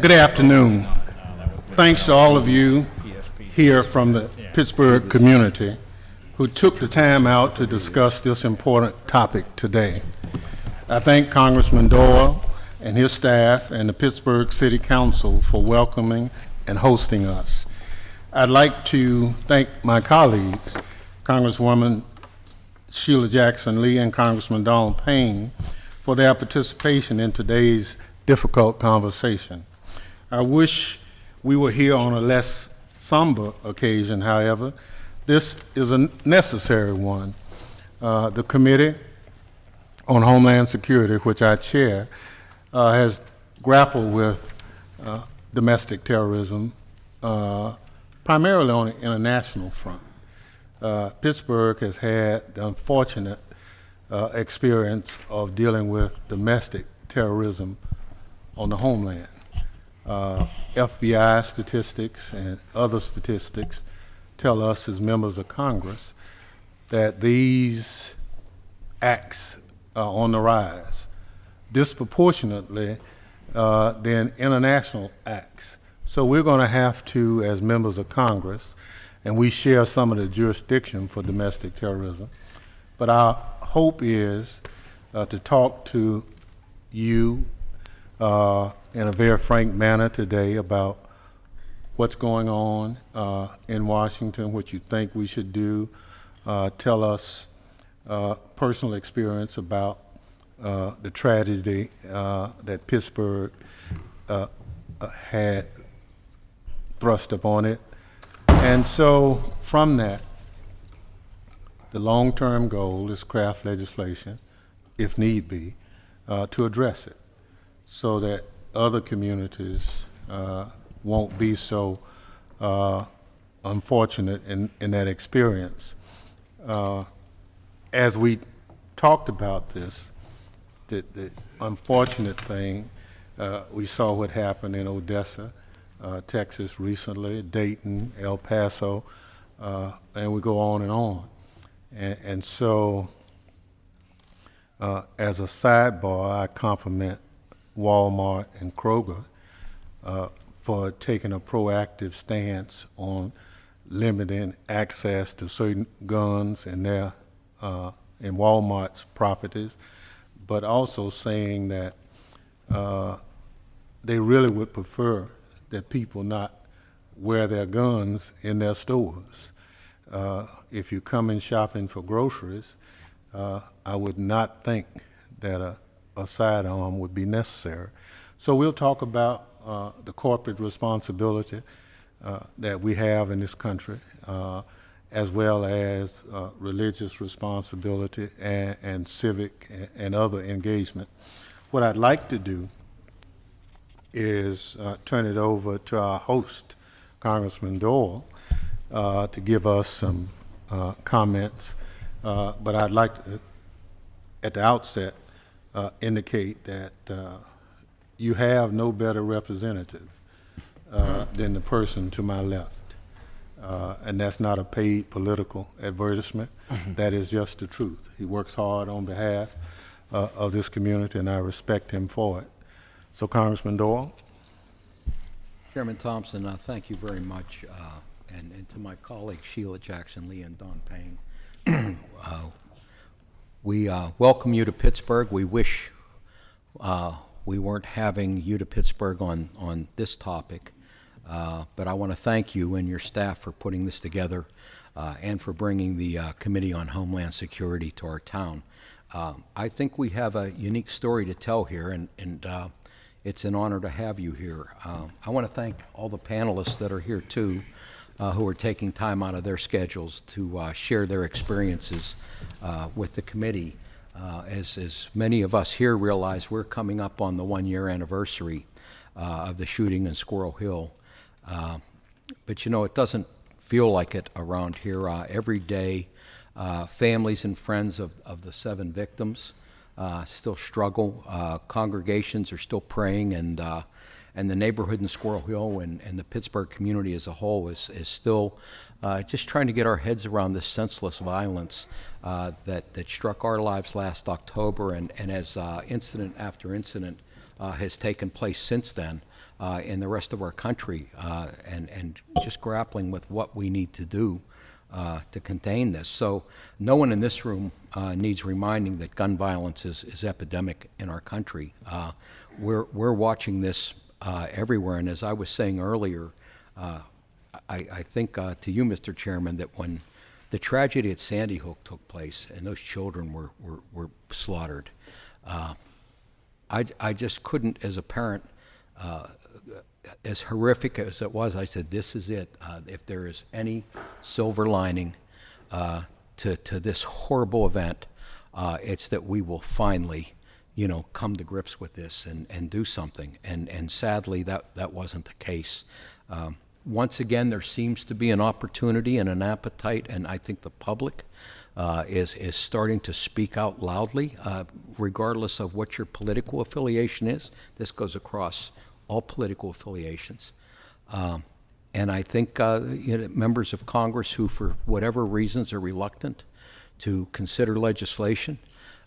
Good afternoon. Thanks to all of you here from the Pittsburgh community who took the time out to discuss this important topic today. I thank Congressman Doyle and his staff and the Pittsburgh City Council for welcoming and hosting us. I'd like to thank my colleagues, Congresswoman Sheila Jackson Lee and Congressman Donald Payne, for their participation in today's difficult conversation. I wish we were here on a less somber occasion, however. This is a necessary one. The Committee on Homeland Security, which I chair, has grappled with domestic terrorism, primarily on the international front. Pittsburgh has had the unfortunate experience of dealing with domestic terrorism on the homeland. FBI statistics and other statistics tell us as members of Congress that these acts are on the rise, disproportionately than international acts. So we're going to have to, as members of Congress, and we share some of the jurisdiction for domestic terrorism, but our hope is to talk to you in a very frank manner today about what's going on in Washington, what you think we should do. Tell us personal experience about the tragedy that Pittsburgh had thrust upon it. And so from that, the long-term goal is craft legislation, if need be, to address it so that other communities won't be so unfortunate in that experience. As we talked about this, the unfortunate thing, we saw what happened in Odessa, Texas recently, Dayton, El Paso, and we go on and on. And so, as a sidebar, I compliment Walmart and Kroger for taking a proactive stance on limiting access to certain guns in their in Walmart's properties, but also saying that they really would prefer that people not wear their guns in their stores. If you come in shopping for groceries, I would not think that a sidearm would be necessary. So we'll talk about the corporate responsibility that we have in this country, as well as religious responsibility and civic and other engagement. What I'd like to do is turn it over to our host, Congressman Doyle, to give us some comments. But I'd like to, at the outset, indicate that you have no better representative than the person to my left. And that's not a paid political advertisement. That is just the truth. He works hard on behalf of this community, and I respect him for it. So, Congressman Doyle. Chairman Thompson, thank you very much, and to my colleagues Sheila Jackson Lee and Don Payne. We welcome you to Pittsburgh. We wish we weren't having you to Pittsburgh on this topic, but I want to thank you and your staff for putting this together and for bringing the Committee on Homeland Security to our town. I think we have a unique story to tell here, and it's an honor to have you here. I want to thank all the panelists that are here too, who are taking time out of their schedules to share their experiences with the committee. As many of us here realize, we're coming up on the 1-year anniversary of the shooting in Squirrel Hill. But you know, it doesn't feel like it around here. Every day, families and friends of the 7 victims still struggle. Congregations are still praying, and the neighborhood in Squirrel Hill and the Pittsburgh community as a whole is still just trying to get our heads around this senseless violence that struck our lives last October, and as incident after incident has taken place since then, in the rest of our country, and just grappling with what we need to do to contain this. So no one in this room needs reminding that gun violence is epidemic in our country. We're watching this everywhere, and as I was saying earlier, I think to you, Mr. Chairman, that when the tragedy at Sandy Hook took place and those children were slaughtered, I just couldn't, as a parent, as horrific as it was, I said, this is it. If there is any silver lining to this horrible event, it's that we will finally, come to grips with this and do something. And sadly, that wasn't the case. Once again, there seems to be an opportunity and an appetite, and I think the public is starting to speak out loudly, regardless of what your political affiliation is. This goes across all political affiliations. And I think members of Congress who, for whatever reasons, are reluctant to consider legislation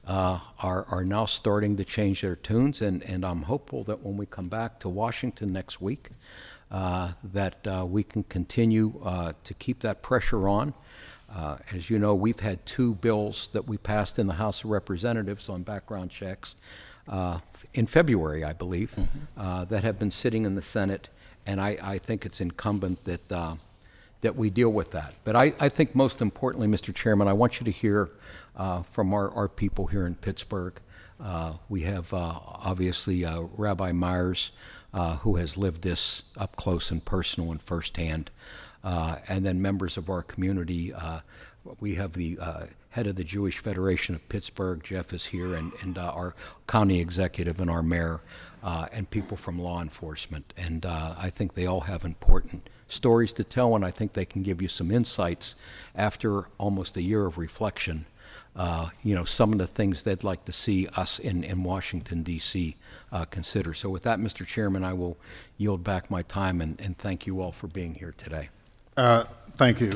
are now starting to change their tunes, and I'm hopeful that when we come back to Washington next week, that we can continue to keep that pressure on. As you know, we've had 2 bills that we passed in the House of Representatives on background checks in February, I believe, that have been sitting in the Senate, and I think it's incumbent that we deal with that. But I think most importantly, Mr. Chairman, I want you to hear from our people here in Pittsburgh. We have obviously Rabbi Myers, who has lived this up close and personal and firsthand, and then members of our community. We have the head of the Jewish Federation of Pittsburgh, Jeff is here, and our county executive and our mayor, and people from law enforcement. And I think they all have important stories to tell, and I think they can give you some insights after almost a year of reflection. Some of the things they'd like to see us in Washington, D.C. Consider. So with that, Mr. Chairman, I will yield back my time and thank you all for being here today. Thank you,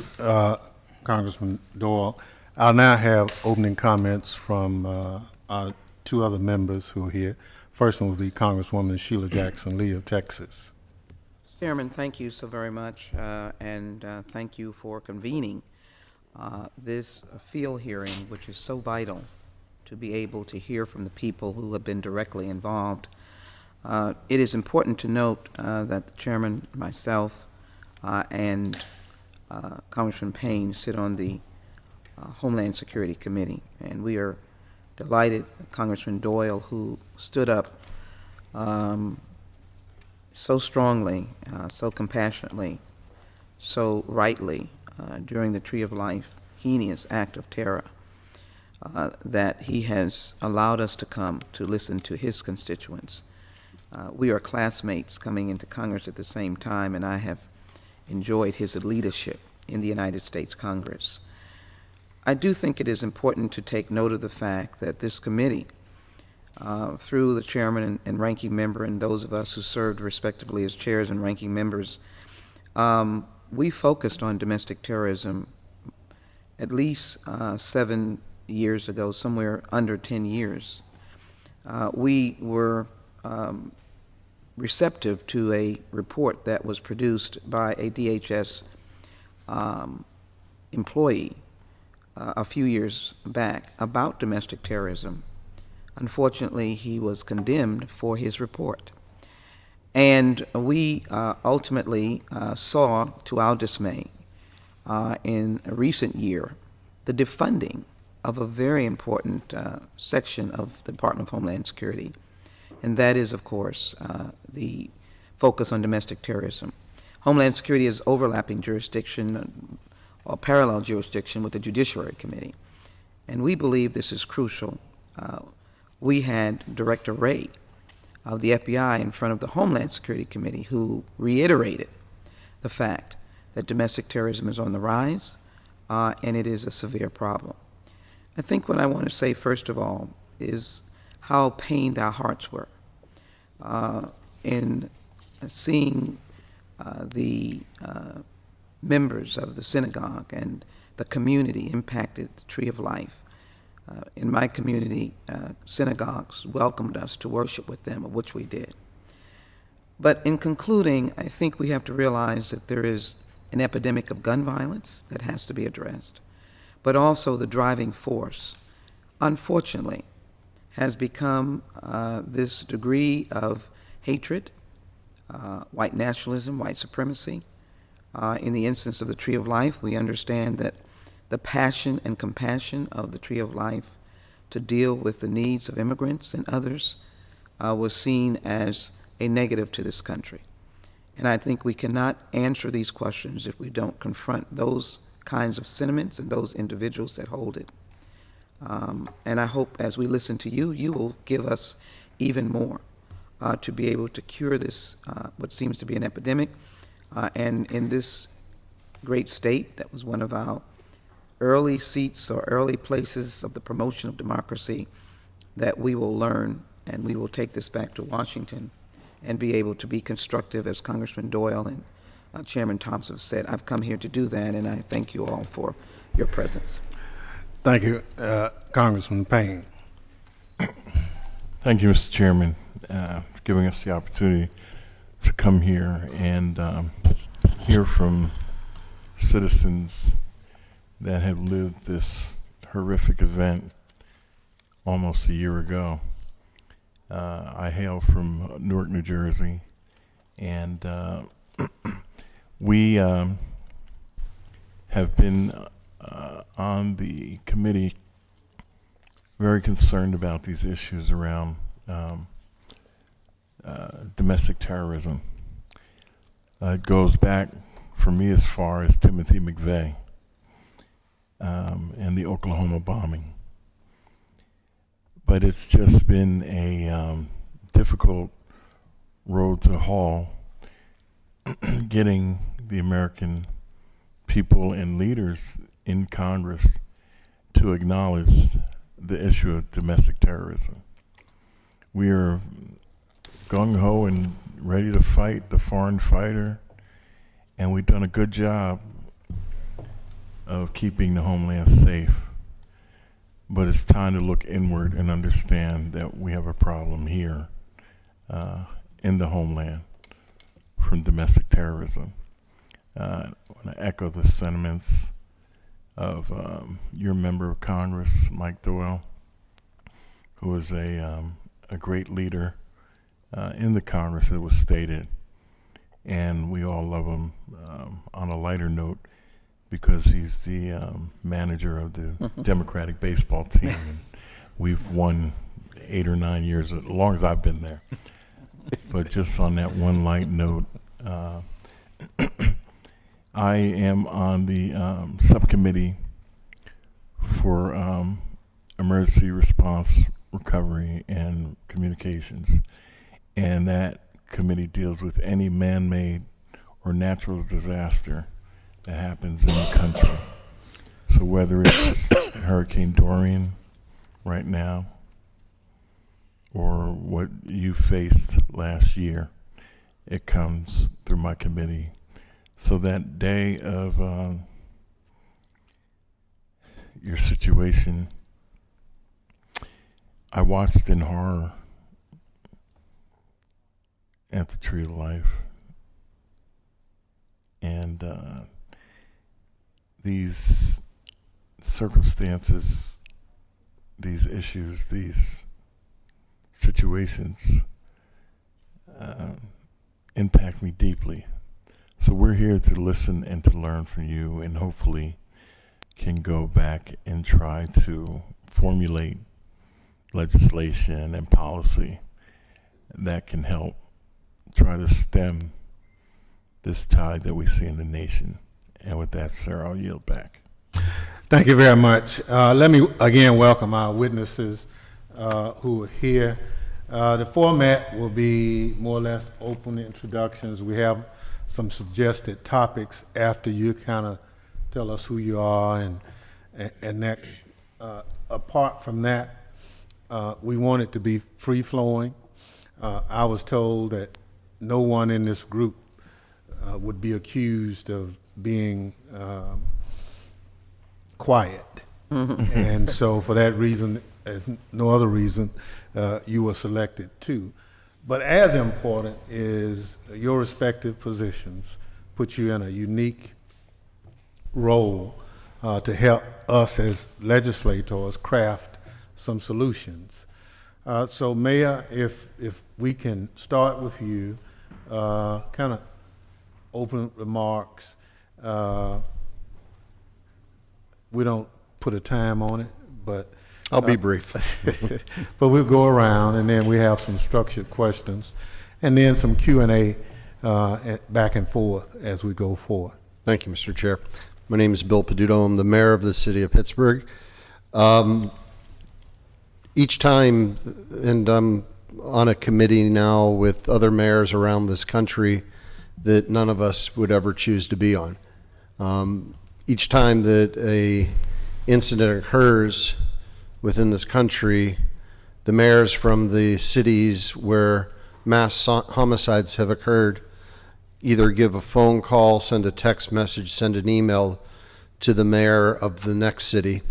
Congressman Doyle. I'll now have opening comments from our 2 other members who are here. First one will be Congresswoman Sheila Jackson Lee of Texas. Chairman, thank you so very much, and thank you for convening this field hearing, which is so vital to be able to hear from the people who have been directly involved. It is important to note that the chairman, myself, and Congressman Payne sit on the Homeland Security Committee, and we are delighted that Congressman Doyle, who stood up so strongly, so compassionately, so rightly during the Tree of Life heinous act of terror, that he has allowed us to come to listen to his constituents. We are classmates coming into Congress at the same time, and I have enjoyed his leadership in the United States Congress. I do think it is important to take note of the fact that this committee, through the chairman and ranking member and those of us who served respectively as chairs and ranking members, we focused on domestic terrorism at least 7 years ago, somewhere under 10 years. We were receptive to a report that was produced by a DHS employee a few years back about domestic terrorism. Unfortunately, he was condemned for his report. And we ultimately saw, to our dismay, in a recent year, the defunding of a very important section of the Department of Homeland Security, and that is, of course, the focus on domestic terrorism. Homeland Security is overlapping jurisdiction or parallel jurisdiction with the Judiciary Committee, and we believe this is crucial. We had Director Wray of the FBI in front of the Homeland Security Committee, who reiterated the fact that domestic terrorism is on the rise, and it is a severe problem. I think what I want to say, first of all, is how pained our hearts were in seeing the members of the synagogue and the community impacted, the Tree of Life. In my community, synagogues welcomed us to worship with them, of which we did. But in concluding, I think we have to realize that there is an epidemic of gun violence that has to be addressed, but also the driving force, unfortunately, has become this degree of hatred, white nationalism, white supremacy. In the instance of the Tree of Life, we understand that the passion and compassion of the Tree of Life to deal with the needs of immigrants and others was seen as a negative to this country. And I think we cannot answer these questions if we don't confront those kinds of sentiments and those individuals that hold it. And I hope as we listen to you, you will give us even more to be able to cure this, what seems to be an epidemic. And in this great state, that was one of our early seats or early places of the promotion of democracy, that we will learn and we will take this back to Washington and be able to be constructive, as Congressman Doyle and Chairman Thompson have said. I've come here to do that, and I thank you all for your presence. Thank you, Congressman Payne. Thank you, Mr. Chairman, for giving us the opportunity to come here and hear from citizens that have lived this horrific event almost a year ago. I hail from Newark, New Jersey, and we have been on the committee very concerned about these issues around domestic terrorism. It goes back for me as far as Timothy McVeigh and the Oklahoma bombing. But it's just been a difficult road to haul getting the American people and leaders in Congress to acknowledge the issue of domestic terrorism. We are gung-ho and ready to fight the foreign fighter, and we've done a good job of keeping the homeland safe. But it's time to look inward and understand that we have a problem here in the homeland from domestic terrorism. I want to echo the sentiments of your member of Congress, Mike Doyle, who is a great leader in the Congress, it was stated. And we all love him on a lighter note because he's the manager of the Democratic baseball team. And we've won 8 or 9 years, as long as I've been there. But just on that one light note, I am on the subcommittee for emergency response, recovery, and communications. And that committee deals with any man-made or natural disaster that happens in the country. So whether it's Hurricane Dorian right now or what you faced last year, it comes through my committee. So that day of your situation, I watched in horror at the Tree of Life. And these circumstances, these issues, these situations impact me deeply. So we're here to listen and to learn from you, and hopefully can go back and try to formulate legislation and policy that can help try to stem this tide that we see in the nation. And with that, sir, I'll yield back. Thank you very much. Let me again welcome our witnesses who are here. The format will be more or less open introductions. We have some suggested topics after you kind of tell us who you are, and that apart from that, we want it to be free-flowing. I was told that no one in this group would be accused of being quiet. And so for that reason, if no other reason, you were selected too. But as important is your respective positions put you in a unique role to help us as legislators craft some solutions. So Mayor, if we can start with you, kind of open remarks. We don't put a time on it, but I'll be brief. but we'll go around, and then we have some structured questions, and then some Q&A back and forth as we go forward. Thank you, Mr. Chair. My name is Bill Peduto. I'm the mayor of the city of Pittsburgh. Each time, and I'm on a committee now with other mayors around this country that none of us would ever choose to be on. Each time that a incident occurs within this country, the mayors from the cities where mass homicides have occurred either give a phone call, send a text message, send an email to the mayor of the next city,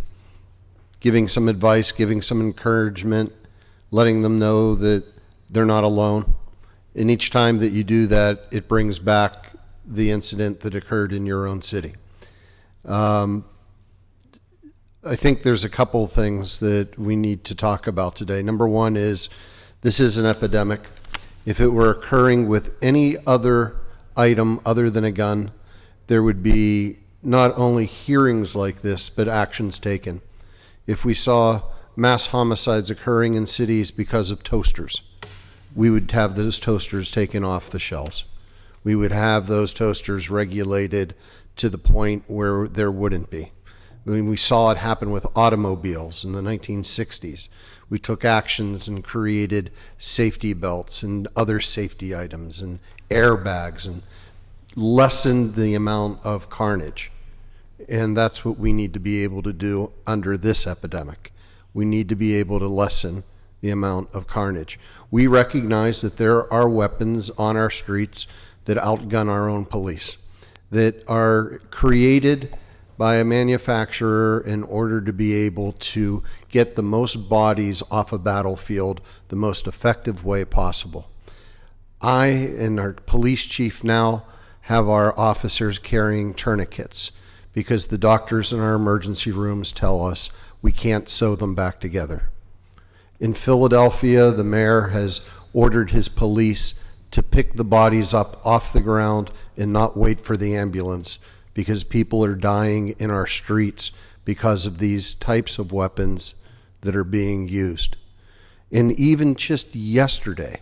giving some advice, giving some encouragement, letting them know that they're not alone. And each time that you do that, it brings back the incident that occurred in your own city. I think there's a couple things that we need to talk about today. Number one is this is an epidemic. If it were occurring with any other item other than a gun, there would be not only hearings like this, but actions taken. If we saw mass homicides occurring in cities because of toasters, we would have those toasters taken off the shelves. We would have those toasters regulated to the point where there wouldn't be. I mean, we saw it happen with automobiles in the 1960s. We took actions and created safety belts and other safety items and airbags and lessened the amount of carnage. And that's what we need to be able to do under this epidemic. We need to be able to lessen the amount of carnage. We recognize that there are weapons on our streets that outgun our own police, that are created by a manufacturer in order to be able to get the most bodies off a battlefield the most effective way possible. I and our police chief now have our officers carrying tourniquets because the doctors in our emergency rooms tell us we can't sew them back together. In Philadelphia, the mayor has ordered his police to pick the bodies up off the ground and not wait for the ambulance, because people are dying in our streets because of these types of weapons that are being used. And even just yesterday,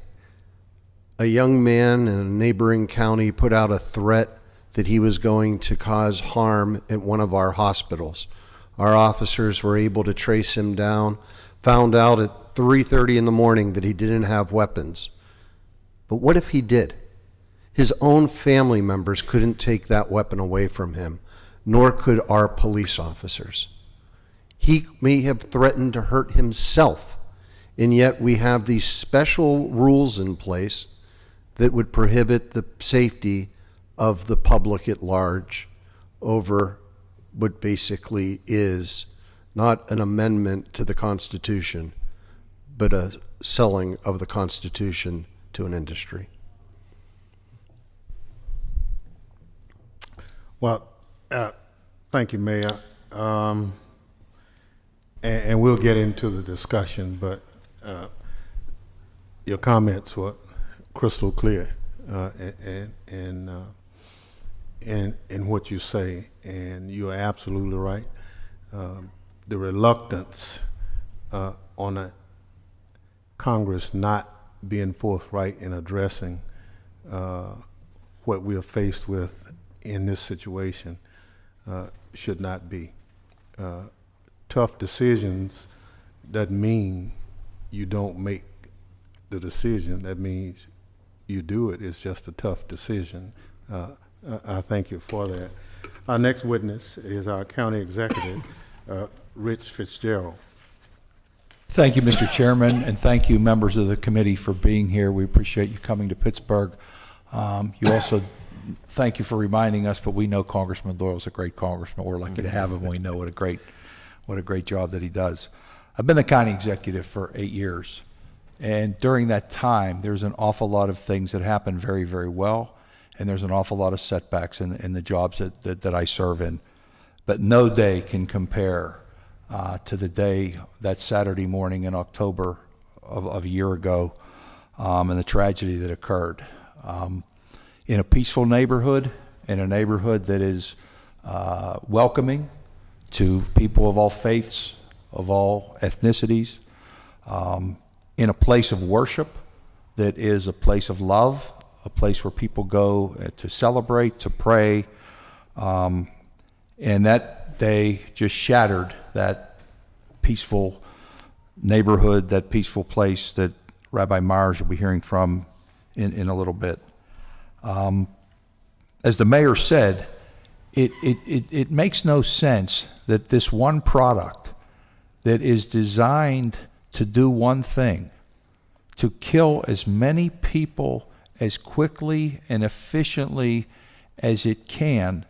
a young man in a neighboring county put out a threat that he was going to cause harm at one of our hospitals. Our officers were able to trace him down, found out at 3:30 in the morning that he didn't have weapons. But what if he did? His own family members couldn't take that weapon away from him, nor could our police officers. He may have threatened to hurt himself, and yet we have these special rules in place that would prohibit the safety of the public at large over what basically is not an amendment to the Constitution, but a selling of the Constitution to an industry. Well, thank you, Mayor. And we'll get into the discussion, but your comments were crystal clear in what you say, and you're absolutely right. The reluctance on a Congress not being forthright in addressing what we are faced with in this situation should not be. Tough decisions doesn't mean you don't make the decision. That means you do it. It's just a tough decision. I thank you for that. Our next witness is our county executive, Rich Fitzgerald. Thank you, Mr. Chairman, and thank you, members of the committee, for being here. We appreciate you coming to Pittsburgh. You also, thank you for reminding us, but we know Congressman Doyle's a great congressman. We're lucky to have him. We know what a great job that he does. I've been the county executive for 8 years. And during that time, there's an awful lot of things that happen very, very well, and there's an awful lot of setbacks in the jobs that I serve in. But no day can compare to the day, that Saturday morning in October of a year ago, and the tragedy that occurred. In a peaceful neighborhood, in a neighborhood that is welcoming to people of all faiths, of all ethnicities, in a place of worship that is a place of love, a place where people go to celebrate, to pray. And that day just shattered that peaceful neighborhood, that peaceful place that Rabbi Myers will be hearing from in a little bit. As the mayor said, it makes no sense that this one product that is designed to do one thing, to kill as many people as quickly and efficiently as it can,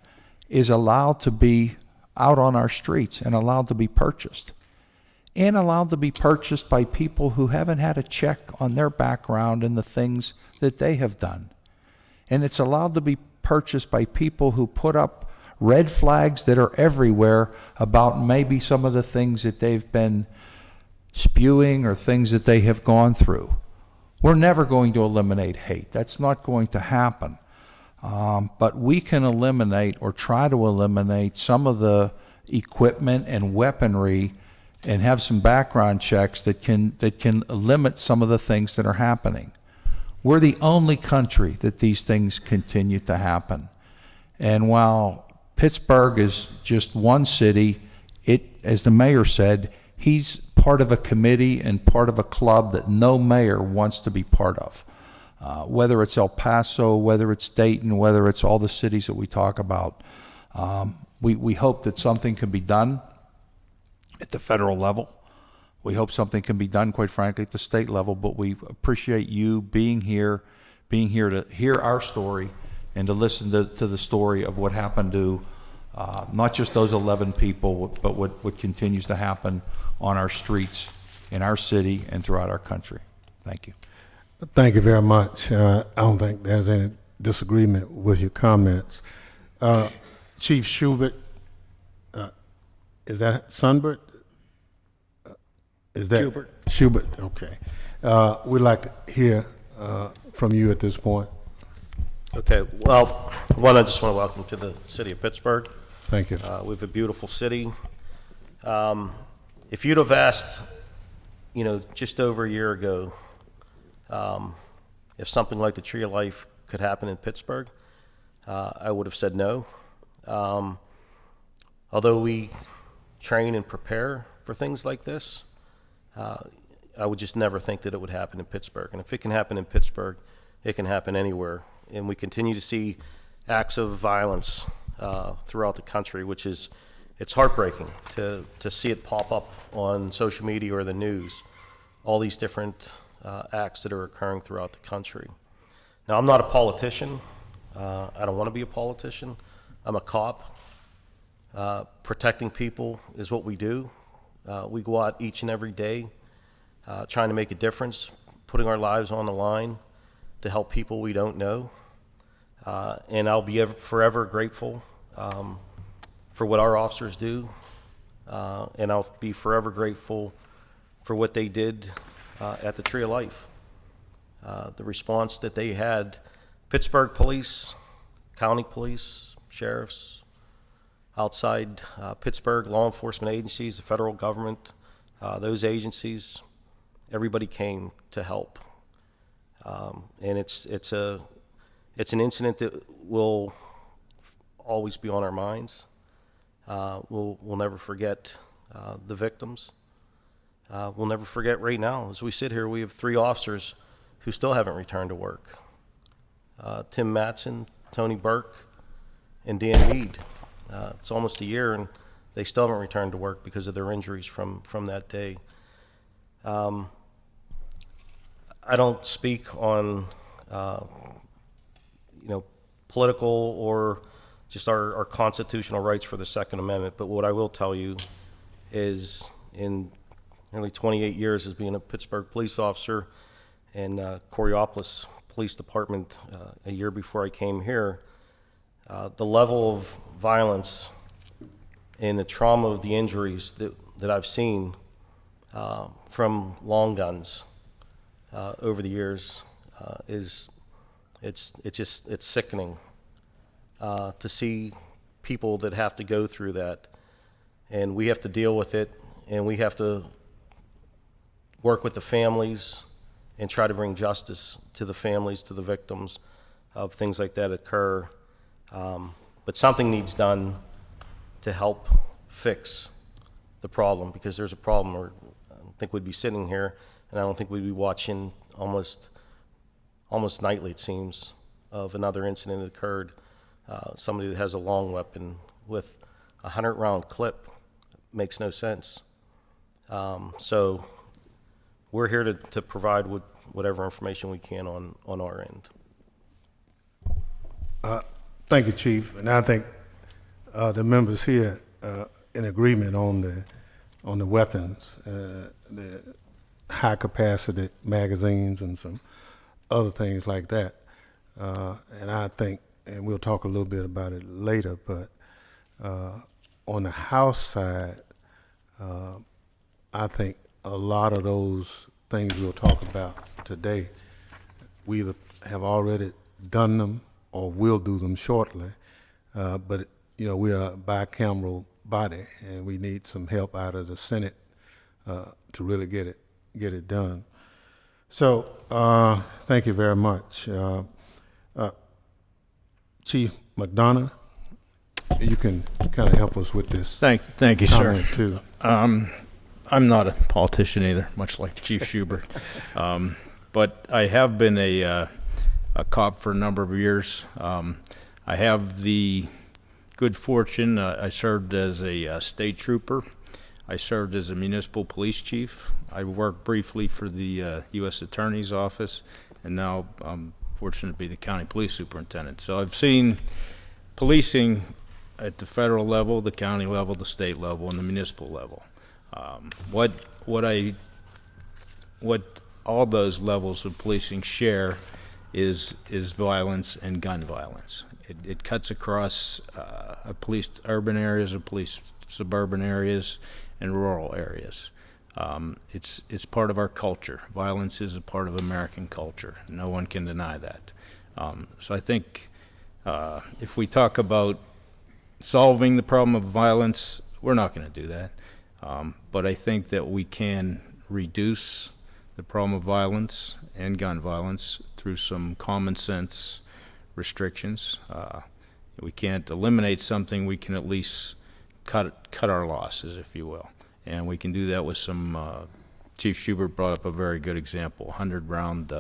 is allowed to be out on our streets and allowed to be purchased. And allowed to be purchased by people who haven't had a check on their background and the things that they have done. And it's allowed to be purchased by people who put up red flags that are everywhere about maybe some of the things that they've been spewing or things that they have gone through. We're never going to eliminate hate. That's not going to happen. But we can eliminate or try to eliminate some of the equipment and weaponry and have some background checks that can limit some of the things that are happening. We're the only country that these things continue to happen. And while Pittsburgh is just one city, as the mayor said, he's part of a committee and part of a club that no mayor wants to be part of. Whether it's El Paso, whether it's Dayton, whether it's all the cities that we talk about. We hope that something can be done at the federal level. We hope something can be done, quite frankly, at the state level, but we appreciate you being here to hear our story and to listen to the story of what happened to not just those 11 people, but what continues to happen on our streets, in our city, and throughout our country. Thank you. Thank you very much. I don't think there's any disagreement with your comments. Chief Schubert, is that Sunbert? Is that Schubert? Schubert, okay. We'd like to hear from you at this point. Okay, well, one, I just want to welcome to the city of Pittsburgh. Thank you. We have a beautiful city. If you'd have asked, just over a year ago, if something like the Tree of Life could happen in Pittsburgh, I would have said no. Although we train and prepare for things like this, I would just never think that it would happen in Pittsburgh. And if it can happen in Pittsburgh, it can happen anywhere. And we continue to see acts of violence throughout the country, it's heartbreaking to see it pop up on social media or the news, all these different acts that are occurring throughout the country. Now, I'm not a politician. I don't want to be a politician. I'm a cop. Protecting people is what we do. We go out each and every day trying to make a difference, putting our lives on the line to help people we don't know. And I'll be forever grateful for what our officers do. And I'll be forever grateful for what they did at the Tree of Life. The response that they had, Pittsburgh police, county police, sheriffs, outside Pittsburgh, law enforcement agencies, the federal government, those agencies, everybody came to help. And it's an incident that will always be on our minds. We'll never forget the victims. We'll never forget right now, as we sit here, we have 3 officers who still haven't returned to work. Tim Mattson, Tony Burke, and Dan Mead. It's almost a year and they still haven't returned to work because of their injuries from that day. I don't speak on political or just our constitutional rights for the Second Amendment, but what I will tell you is in nearly 28 years as being a Pittsburgh police officer and Coriopolis Police Department a year before I came here. The level of violence and the trauma of the injuries that I've seen from long guns over the years it's sickening to see people that have to go through that, and we have to deal with it, and we have to work with the families and try to bring justice to the families, to the victims of things like that occur. But something needs done to help fix the problem, because there's a problem, or I don't think we'd be sitting here, and I don't think we'd be watching almost nightly, it seems, of another incident that occurred. Somebody that has a long weapon with a 100-round clip makes no sense. So we're here to provide whatever information we can on our end. Thank you, Chief. And I think the members here in agreement on the weapons, the high-capacity magazines and some other things like that. And I think, and we'll talk a little bit about it later, but on the House side, I think a lot of those things we'll talk about today, we either have already done them or will do them shortly. But we are a bicameral body, and we need some help out of the Senate to really get it done. So thank you very much. Chief McDonough, you can kind of help us with this. Thank you, sir. Comment too. I'm not a politician either, much like Chief Schubert, but I have been a cop for a number of years. I have the good fortune. I served as a state trooper. I served as a municipal police chief. I worked briefly for the U.S. Attorney's Office, and now I'm fortunate to be the county police superintendent. So I've seen policing at the federal level, the county level, the state level, and the municipal level. What all those levels of policing share is violence and gun violence. It cuts across policed urban areas, policed suburban areas, and rural areas. It's part of our culture. Violence is a part of American culture. No one can deny that. So I think if we talk about solving the problem of violence, we're not going to do that. But I think that we can reduce the problem of violence and gun violence through some common sense restrictions. We can't eliminate something, we can at least cut our losses, if you will. And we can do that with some, Chief Schubert brought up a very good example, 100-round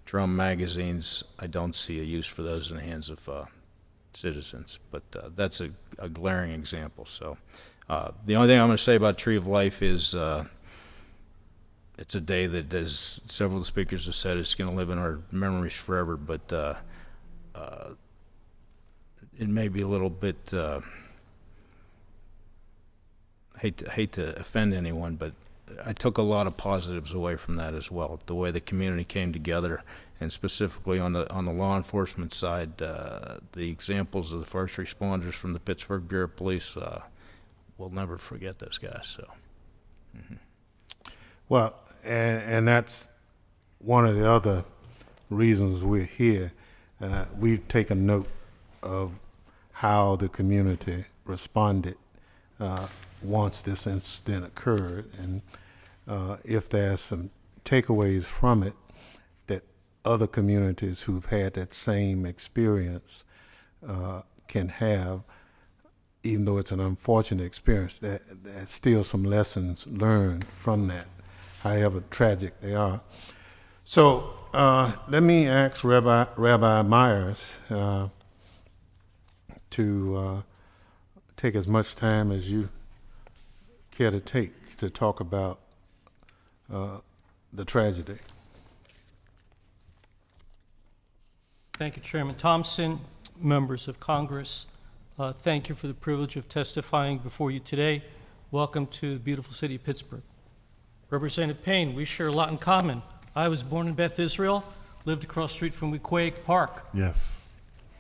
drum magazines. I don't see a use for those in the hands of citizens, but that's a glaring example. So the only thing I'm going to say about Tree of Life is it's a day that, as several of the speakers have said, it's going to live in our memories forever, but it may be a little bit, hate to offend anyone, but I took a lot of positives away from that as well. The way the community came together, and specifically on the law enforcement side, the examples of the first responders from the Pittsburgh Bureau of Police, we'll never forget those guys. So, Well, and that's one of the other reasons we're here. We've taken note of how the community responded once this incident occurred, and if there's some takeaways from it that other communities who've had that same experience can have, even though it's an unfortunate experience, there's still some lessons learned from that, however tragic they are. So let me ask Rabbi Myers to take as much time as you care to take to talk about the tragedy. Thank you, Chairman Thompson, members of Congress. Thank you for the privilege of testifying before you today. Welcome to the beautiful city of Pittsburgh. Representative Payne, we share a lot in common. I was born in Beth Israel, lived across the street from Wequahic Park. Yes.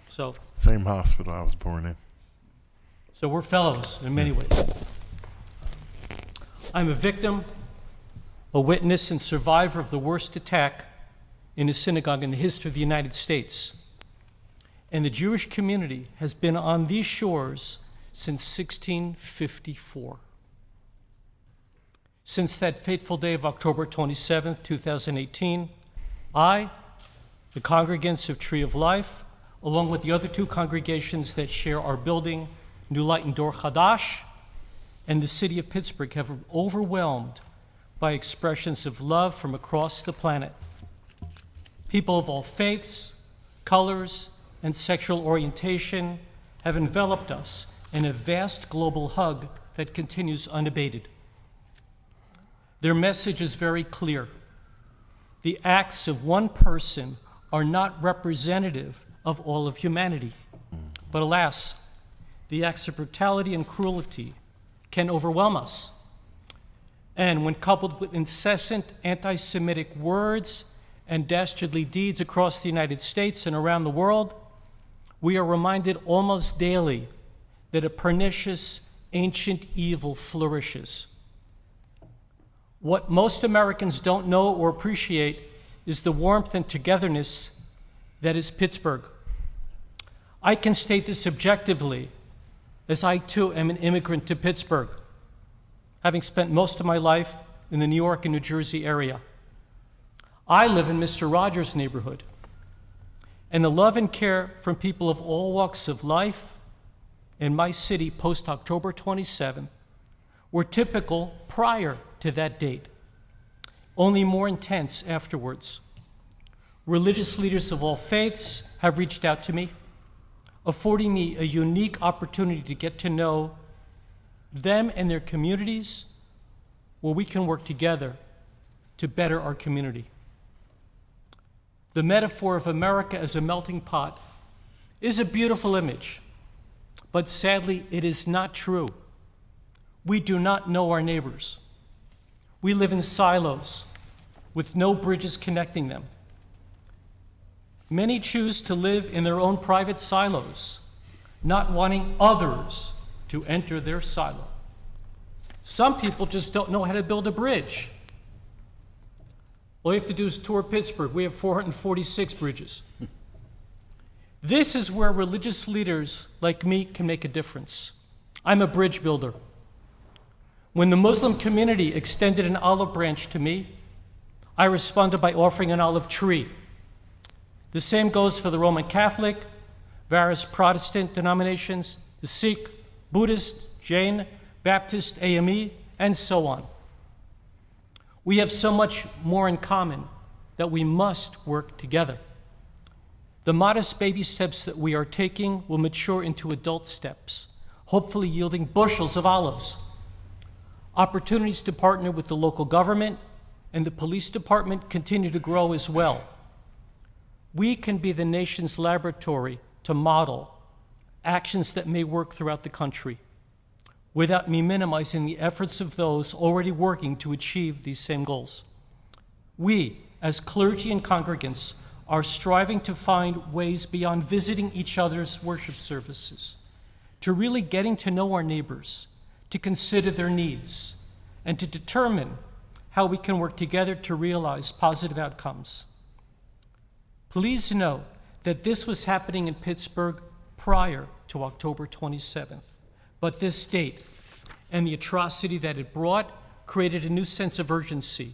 So Same hospital I was born in. we're fellows in many ways. I'm a victim, a witness, and survivor of the worst attack in a synagogue in the history of the United States. And the Jewish community has been on these shores since 1654. Since that fateful day of October 27, 2018, I, the congregants of Tree of Life, along with the other two congregations that share our building, New Light and Dor Chadash, and the city of Pittsburgh, have been overwhelmed by expressions of love from across the planet. People of all faiths, colors, and sexual orientation have enveloped us in a vast global hug that continues unabated. Their message is very clear. The acts of one person are not representative of all of humanity. But alas, the acts of brutality and cruelty can overwhelm us. And when coupled with incessant anti-Semitic words and dastardly deeds across the United States and around the world, we are reminded almost daily that a pernicious ancient evil flourishes. What most Americans don't know or appreciate is the warmth and togetherness that is Pittsburgh. I can state this objectively, as I too am an immigrant to Pittsburgh, having spent most of my life in the New York and New Jersey area. I live in Mr. Rogers' neighborhood, and the love and care from people of all walks of life in my city post-October 27 were typical prior to that date, only more intense afterwards. Religious leaders of all faiths have reached out to me, affording me a unique opportunity to get to know them and their communities, where we can work together to better our community. The metaphor of America as a melting pot is a beautiful image, but sadly, it is not true. We do not know our neighbors. We live in silos with no bridges connecting them. Many choose to live in their own private silos, not wanting others to enter their silo. Some people just don't know how to build a bridge. All you have to do is tour Pittsburgh. We have 446 bridges. This is where religious leaders like me can make a difference. I'm a bridge builder. When the Muslim community extended an olive branch to me, I responded by offering an olive tree. The same goes for the Roman Catholic, various Protestant denominations, the Sikh, Buddhist, Jain, Baptist, AME, and so on. We have so much more in common that we must work together. The modest baby steps that we are taking will mature into adult steps, hopefully yielding bushels of olives. Opportunities to partner with the local government and the police department continue to grow as well. We can be the nation's laboratory to model actions that may work throughout the country, without me minimizing the efforts of those already working to achieve these same goals. We, as clergy and congregants, are striving to find ways beyond visiting each other's worship services, to really getting to know our neighbors, to consider their needs, and to determine how we can work together to realize positive outcomes. Please know that this was happening in Pittsburgh prior to October 27th, but this date and the atrocity that it brought created a new sense of urgency.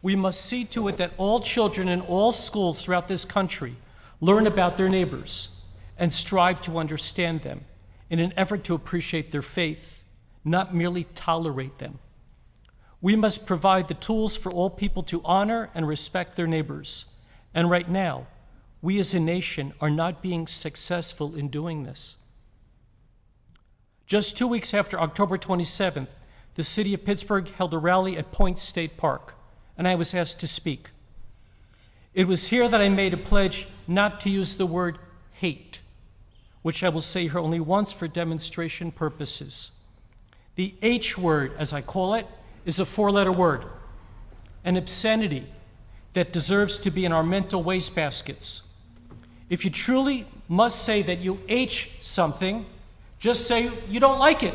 We must see to it that all children in all schools throughout this country learn about their neighbors and strive to understand them in an effort to appreciate their faith, not merely tolerate them. We must provide the tools for all people to honor and respect their neighbors. And right now, we as a nation are not being successful in doing this. Just 2 weeks after October 27th, the city of Pittsburgh held a rally at Point State Park, and I was asked to speak. It was here that I made a pledge not to use the word hate, which I will say here only once for demonstration purposes. The H word, as I call it, is a four-letter word. and obscenity that deserves to be in our mental wastebaskets. If you truly must say that you H something, just say you don't like it.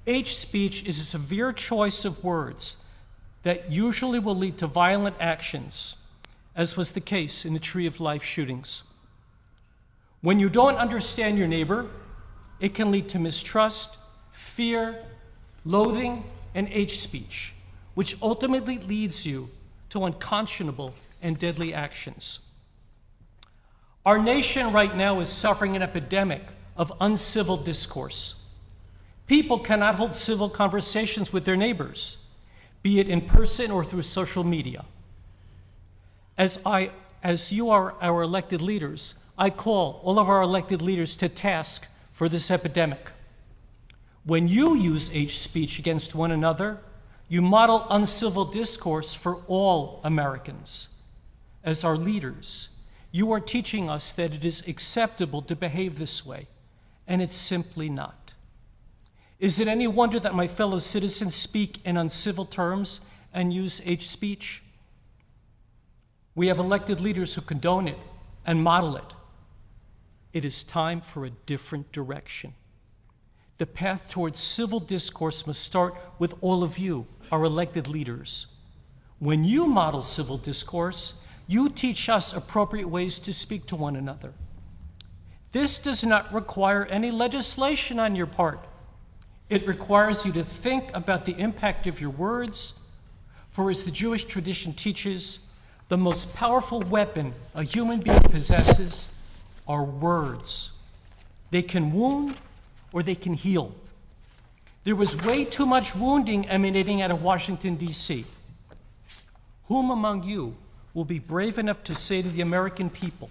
H speech is a severe choice of words that usually will lead to violent actions, as was the case in the Tree of Life shootings. When you don't understand your neighbor, it can lead to mistrust, fear, loathing, and H speech, which ultimately leads you to unconscionable and deadly actions. Our nation right now is suffering an epidemic of uncivil discourse. People cannot hold civil conversations with their neighbors, be it in person or through social media. As you are our elected leaders, I call all of our elected leaders to task for this epidemic. When you use H speech against one another, you model uncivil discourse for all Americans. As our leaders, you are teaching us that it is acceptable to behave this way, and it's simply not. Is it any wonder that my fellow citizens speak in uncivil terms and use H speech? We have elected leaders who condone it and model it. It is time for a different direction. The path towards civil discourse must start with all of you, our elected leaders. When you model civil discourse, you teach us appropriate ways to speak to one another. This does not require any legislation on your part. It requires you to think about the impact of your words, for as the Jewish tradition teaches, the most powerful weapon a human being possesses are words. They can wound or they can heal. There was way too much wounding emanating out of Washington, D.C. Whom among you will be brave enough to say to the American people,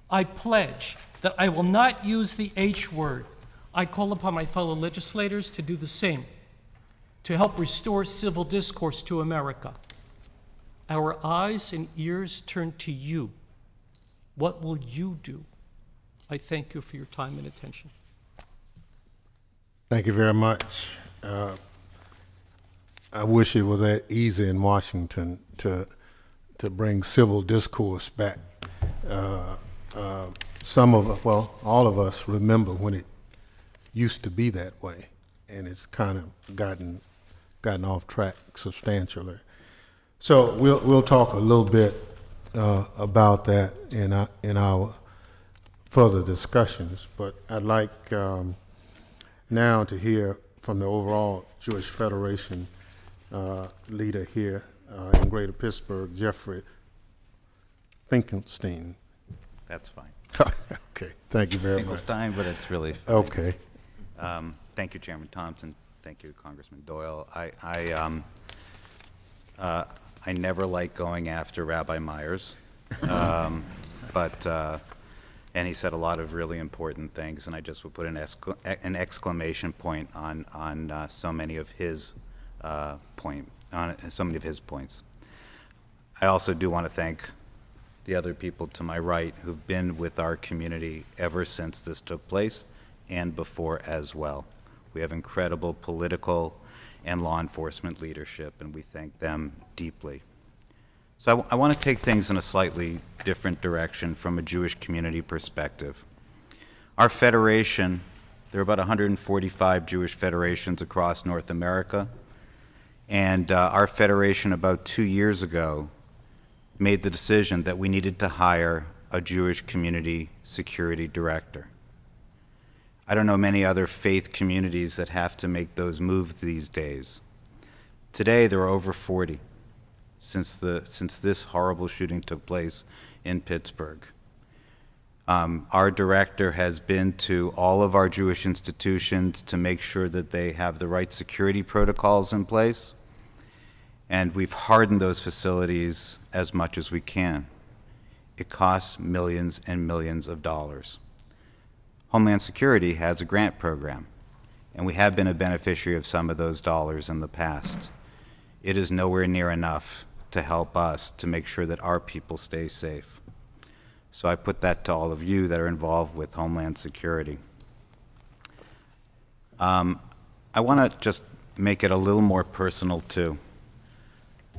I pledge that I will not use the H word. I call upon my fellow legislators to do the same, to help restore civil discourse to America. Our eyes and ears turn to you. What will you do? I thank you for your time and attention. Thank you very much. I wish it was that easy in Washington to bring civil discourse back. Some of us, well, all of us remember when it used to be that way, and it's kind of gotten off track substantially. So we'll talk a little bit about that in our further discussions, but I'd like now to hear from the overall Jewish Federation leader here in Greater Pittsburgh, Jeffrey Finkelstein. That's fine. Okay, thank you very much. Finkelstein, but it's really fine. Okay. Thank you, Chairman Thompson. Thank you, Congressman Doyle. I never like going after Rabbi Myers, and he said a lot of really important things, and I just would put an exclamation point on so many of his points. I also do want to thank the other people to my right who've been with our community ever since this took place and before as well. We have incredible political and law enforcement leadership, and we thank them deeply. So I want to take things in a slightly different direction from a Jewish community perspective. Our federation, there are about 145 Jewish federations across North America, and our federation about 2 years ago made the decision that we needed to hire a Jewish community security director. I don't know many other faith communities that have to make those moves these days. Today, there are over 40 since this horrible shooting took place in Pittsburgh. Our director has been to all of our Jewish institutions to make sure that they have the right security protocols in place, and we've hardened those facilities as much as we can. It costs millions and millions of dollars. Homeland Security has a grant program, and we have been a beneficiary of some of those dollars in the past. It is nowhere near enough to help us to make sure that our people stay safe. So I put that to all of you that are involved with Homeland Security. I want to just make it a little more personal too.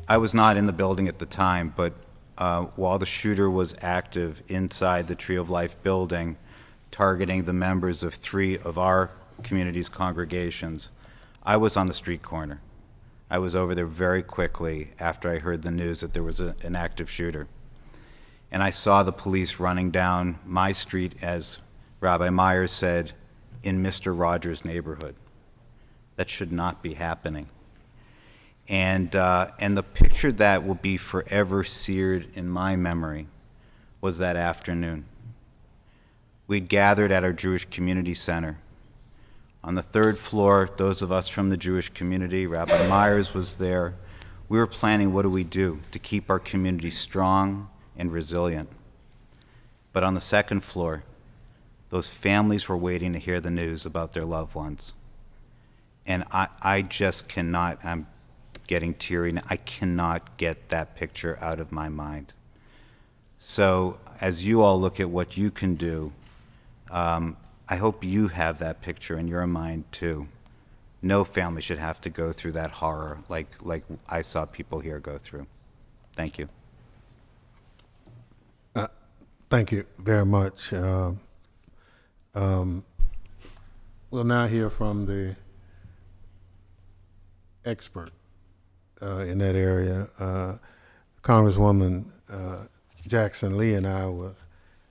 I was not in the building at the time, but while the shooter was active inside the Tree of Life building, targeting the members of 3 of our community's congregations, I was on the street corner. I was over there very quickly after I heard the news that there was an active shooter. And I saw the police running down my street, as Rabbi Myers said, in Mr. Rogers' neighborhood. That should not be happening. And the picture that will be forever seared in my memory was that afternoon. We'd gathered at our Jewish Community Center. On the 3rd floor, those of us from the Jewish community, Rabbi Myers was there. We were planning, what do we do to keep our community strong and resilient? But on the 2nd floor, those families were waiting to hear the news about their loved ones. And I just cannot, I'm getting teary now, I cannot get that picture out of my mind. So as you all look at what you can do, I hope you have that picture in your mind too. No family should have to go through that horror like I saw people here go through. Thank you. Thank you very much. We'll now hear from the expert in that area. Congresswoman Jackson Lee and I were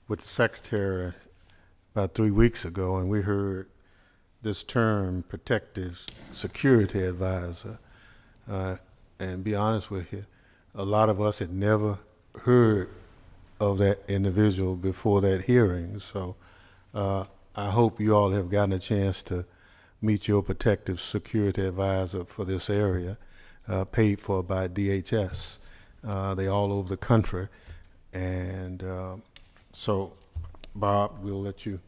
with the Secretary about 3 weeks ago, and we heard this term, protective security advisor. And be honest with you, a lot of us had never heard of that individual before that hearing. So I hope you all have gotten a chance to meet your protective security advisor for this area, paid for by DHS. They're all over the country. And so, Bob, we'll let you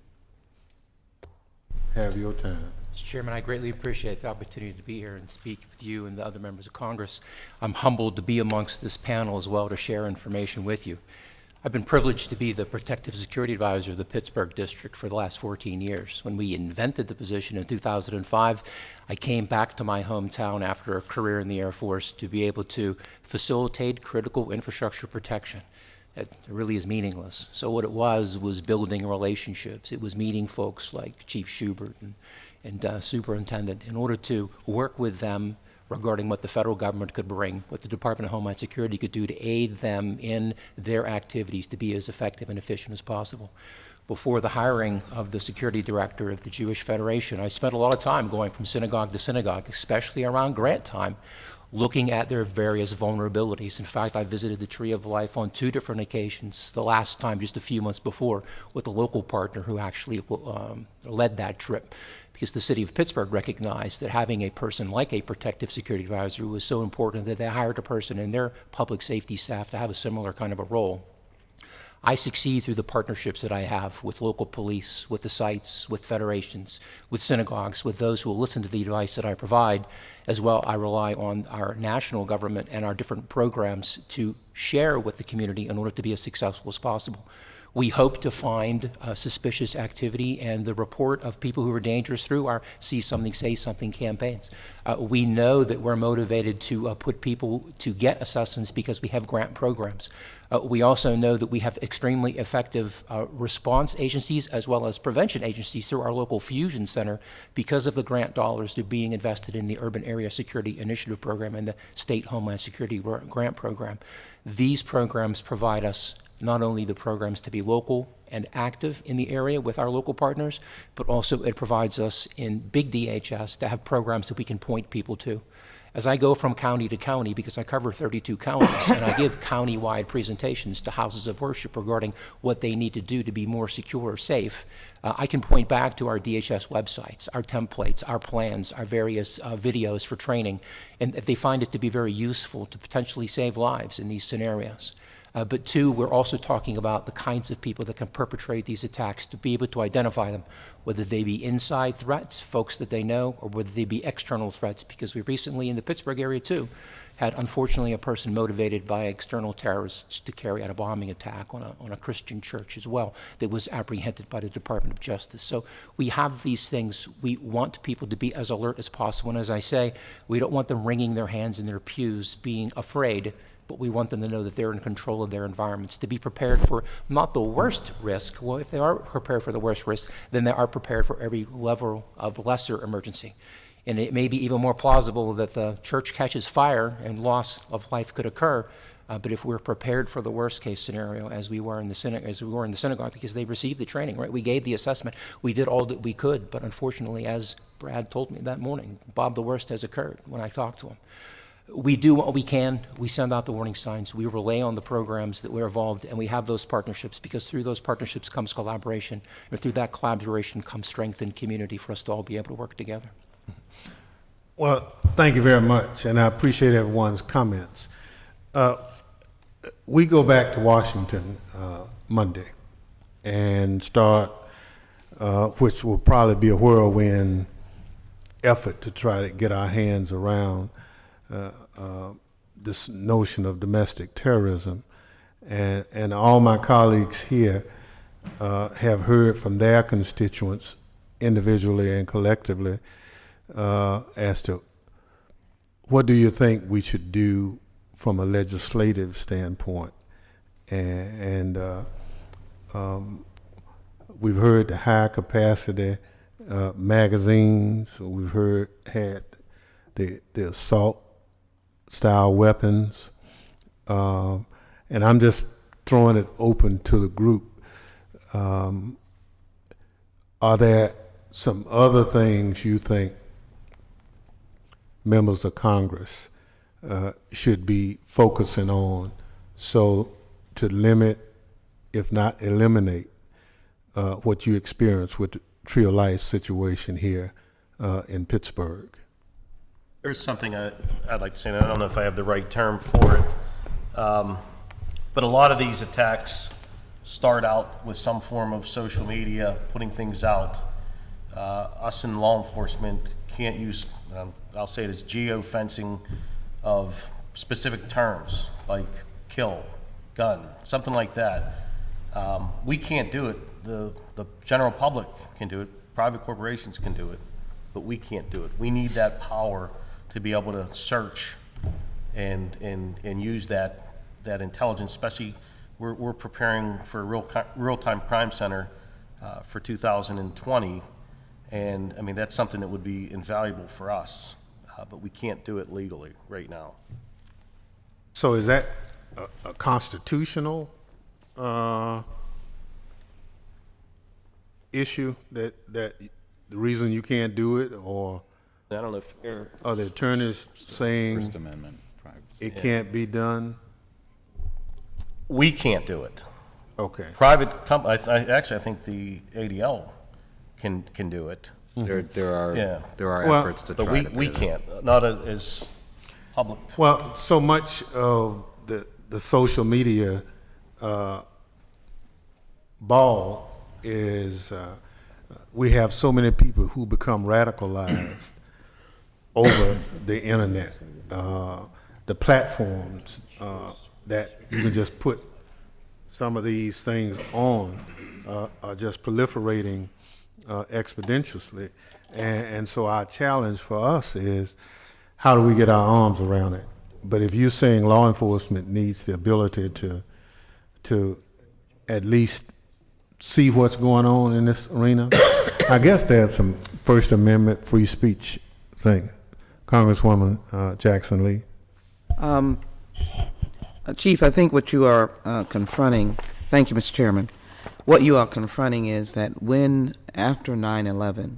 have your time. Mr. Chairman, I greatly appreciate the opportunity to be here and speak with you and the other members of Congress. I'm humbled to be amongst this panel as well to share information with you. I've been privileged to be the Protective Security Advisor of the Pittsburgh District for the last 14 years. When we invented the position in 2005, I came back to my hometown after a career in the Air Force to be able to facilitate critical infrastructure protection. It really is meaningless. So what it was building relationships. It was meeting folks like Chief Schubert and Superintendent in order to work with them regarding what the federal government could bring, what the Department of Homeland Security could do to aid them in their activities to be as effective and efficient as possible. Before the hiring of the security director of the Jewish Federation, I spent a lot of time going from synagogue to synagogue, especially around grant time, looking at their various vulnerabilities. In fact, I visited the Tree of Life on 2 different occasions, the last time just a few months before with a local partner who actually led that trip, because the city of Pittsburgh recognized that having a person like a protective security advisor was so important that they hired a person in their public safety staff to have a similar kind of a role. I succeed through the partnerships that I have with local police, with the sites, with federations, with synagogues, with those who will listen to the advice that I provide. As well, I rely on our national government and our different programs to share with the community in order to be as successful as possible. We hope to find suspicious activity and the report of people who are dangerous through our See Something, Say Something campaigns. We know that we're motivated to put people to get assessments because we have grant programs. We also know that we have extremely effective response agencies as well as prevention agencies through our local fusion center because of the grant dollars that are being invested in the Urban Area Security Initiative Program and the State Homeland Security Grant Program. These programs provide us not only the programs to be local and active in the area with our local partners, but also it provides us in big DHS to have programs that we can point people to. As I go from county to county, because I cover 32 counties, and I give county-wide presentations to houses of worship regarding what they need to do to be more secure or safe, I can point back to our DHS websites, our templates, our plans, our various videos for training, and they find it to be very useful to potentially save lives in these scenarios. But two, we're also talking about the kinds of people that can perpetrate these attacks, to be able to identify them, whether they be inside threats, folks that they know, or whether they be external threats, because we recently in the Pittsburgh area too had unfortunately a person motivated by external terrorists to carry out a bombing attack on a Christian church as well that was apprehended by the Department of Justice. So we have these things. We want people to be as alert as possible. And as I say, we don't want them wringing their hands in their pews being afraid, but we want them to know that they're in control of their environments, to be prepared for not the worst risk. Well, if they are prepared for the worst risk, then they are prepared for every level of lesser emergency. And it may be even more plausible that the church catches fire and loss of life could occur. But if we're prepared for the worst case scenario, as we were in the synagogue, because they received the training, right? We gave the assessment. We did all that we could. But unfortunately, as Brad told me that morning, Bob, the worst has occurred when I talked to him. We do what we can. We send out the warning signs. We relay on the programs that we're involved, and we have those partnerships, because through those partnerships comes collaboration, and through that collaboration comes strength and community for us to all be able to work together. Well, thank you very much, and I appreciate everyone's comments. We go back to Washington Monday and start, which will probably be a whirlwind effort to try to get our hands around this notion of domestic terrorism. And all my colleagues here have heard from their constituents individually and collectively as to what do you think we should do from a legislative standpoint. And we've heard the high capacity magazines. We've had the assault style weapons. And I'm just throwing it open to the group. Are there some other things you think members of Congress should be focusing on, so to limit, if not eliminate, what you experience with the Tree of Life situation here in Pittsburgh? There's something I'd like to say, and I don't know if I have the right term for it, but a lot of these attacks start out with some form of social media, putting things out. Us in law enforcement can't use, I'll say it as geofencing of specific terms, like kill, gun, something like that. We can't do it. The general public can do it. Private corporations can do it, but we can't do it. We need that power to be able to search and use that intelligence. Especially, we're preparing for a real-time crime center for 2020, and I mean that's something that would be invaluable for us, but we can't do it legally right now. So is that a constitutional issue, that the reason you can't do it, or I don't know if are the attorneys saying First Amendment privacy. it can't be done? we can't do it. Okay. Private I think the ADL can do it. There are Well, efforts to But try to we do that. can't, not as public. Well, so much of the social media ball is we have so many people who become radicalized over the internet, the platforms that you can just put some of these things on are just proliferating exponentially. And so our challenge for us is, how do we get our arms around it? But if you're saying law enforcement needs the ability to at least see what's going on in this arena, I guess there's some First Amendment free speech thing. Congresswoman Jackson Lee. Chief, I think what you are confronting, thank you, Mr. Chairman, what you are confronting is that when, after 9/11,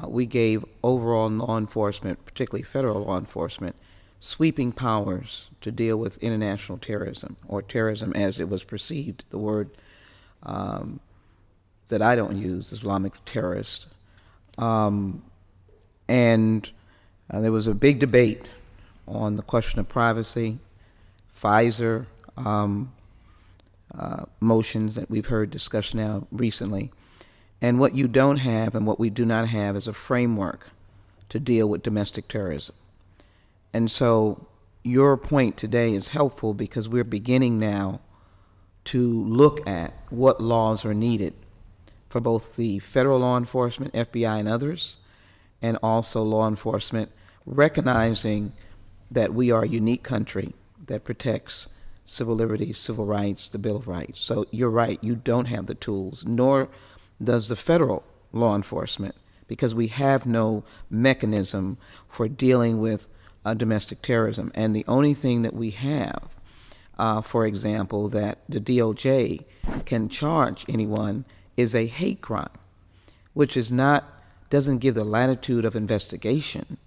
we gave overall law enforcement, particularly federal law enforcement, sweeping powers to deal with international terrorism, or terrorism as it was perceived, the word that I don't use, Islamic terrorist. And there was a big debate on the question of privacy. Pfizer motions that we've heard discussed now recently. And what you don't have and what we do not have is a framework to deal with domestic terrorism. And so your point today is helpful because we're beginning now to look at what laws are needed for both the federal law enforcement, FBI and others, and also law enforcement, recognizing that we are a unique country that protects civil liberties, civil rights, the Bill of Rights. So you're right, you don't have the tools, nor does the federal law enforcement, because we have no mechanism for dealing with domestic terrorism. And the only thing that we have, for example, that the DOJ can charge anyone is a hate crime, which is not, doesn't give the latitude of investigation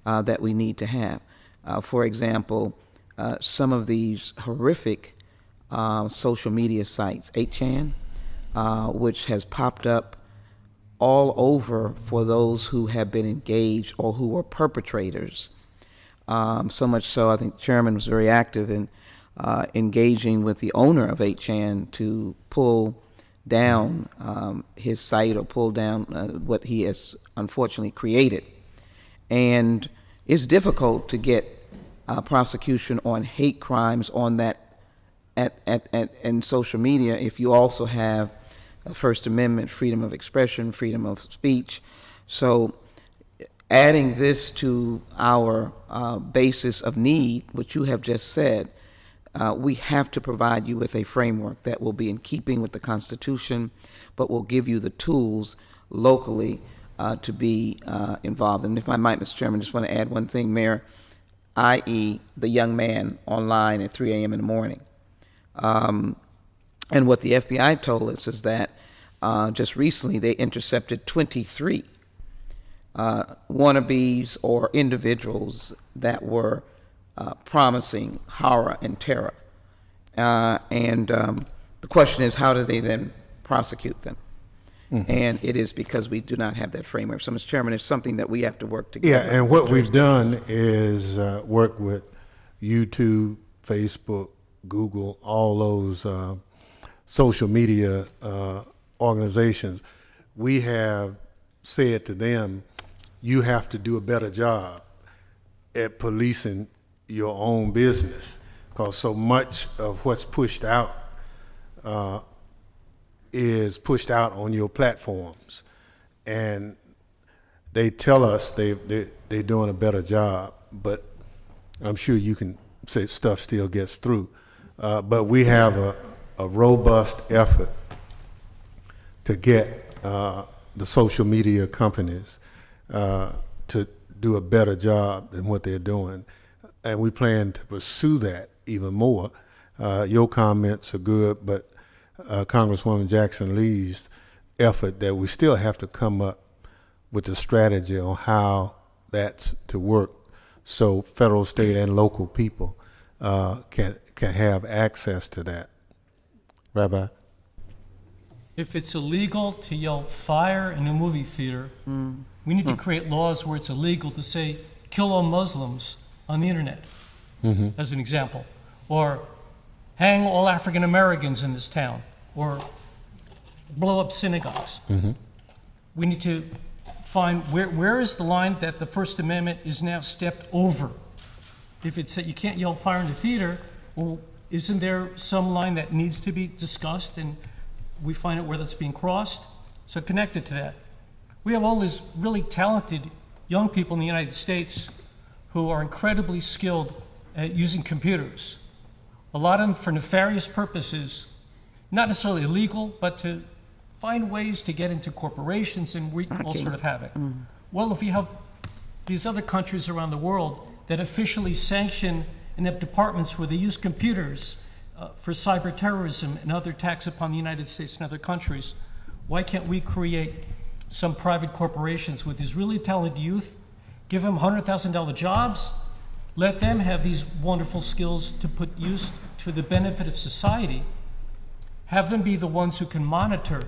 that we need to have. For example, some of these horrific social media sites, 8chan, which has popped up all over for those who have been engaged or who were perpetrators. So much so, I think the chairman was very active in engaging with the owner of 8chan to pull down his site or pull down what he has unfortunately created. And it's difficult to get prosecution on hate crimes on that in social media if you also have First Amendment, freedom of expression, freedom of speech. So adding this to our basis of need, which you have just said, we have to provide you with a framework that will be in keeping with the Constitution, but will give you the tools locally to be involved. And if I might, Mr. Chairman, just want to add one thing, Mayor, i.e. the young man online at 3 a.m. in the morning. And what the FBI told us is that just recently they intercepted 23 wannabes or individuals that were promising horror and terror. And the question is, how do they then prosecute them? Mm-hmm. And it is because we do not have that framework. So, Mr. Chairman, it's something that we have to work together. Yeah, and what we've done is work with YouTube, Facebook, Google, all those social media organizations. We have said to them, you have to do a better job at policing your own business, because so much of what's pushed out is pushed out on your platforms. And they tell us they're doing a better job, but I'm sure you can say stuff still gets through. But we have a robust effort to get the social media companies to do a better job than what they're doing. And we plan to pursue that even more. Your comments are good, but Congresswoman Jackson Lee's effort that we still have to come up with a strategy on how that's to work so federal, state, and local people can have access to that. Rabbi? If it's illegal to yell fire in a movie theater, we need to create laws where it's illegal to say kill all Muslims on the internet, as an example, or hang all African Americans in this town, or blow up synagogues. We need to find where is the line that the First Amendment is now stepped over. If it's that you can't yell fire in the theater, well, isn't there some line that needs to be discussed and we find out where that's being crossed? So connected to that, we have all these really talented young people in the United States who are incredibly skilled at using computers. A lot of them for nefarious purposes, not necessarily illegal, but to find ways to get into corporations and wreak all sort of havoc. Well, if you have these other countries around the world that officially sanction and have departments where they use computers for cyber terrorism and other attacks upon the United States and other countries, why can't we create some private corporations with these really talented youth, give them $100,000 jobs, let them have these wonderful skills to put use to the benefit of society, have them be the ones who can monitor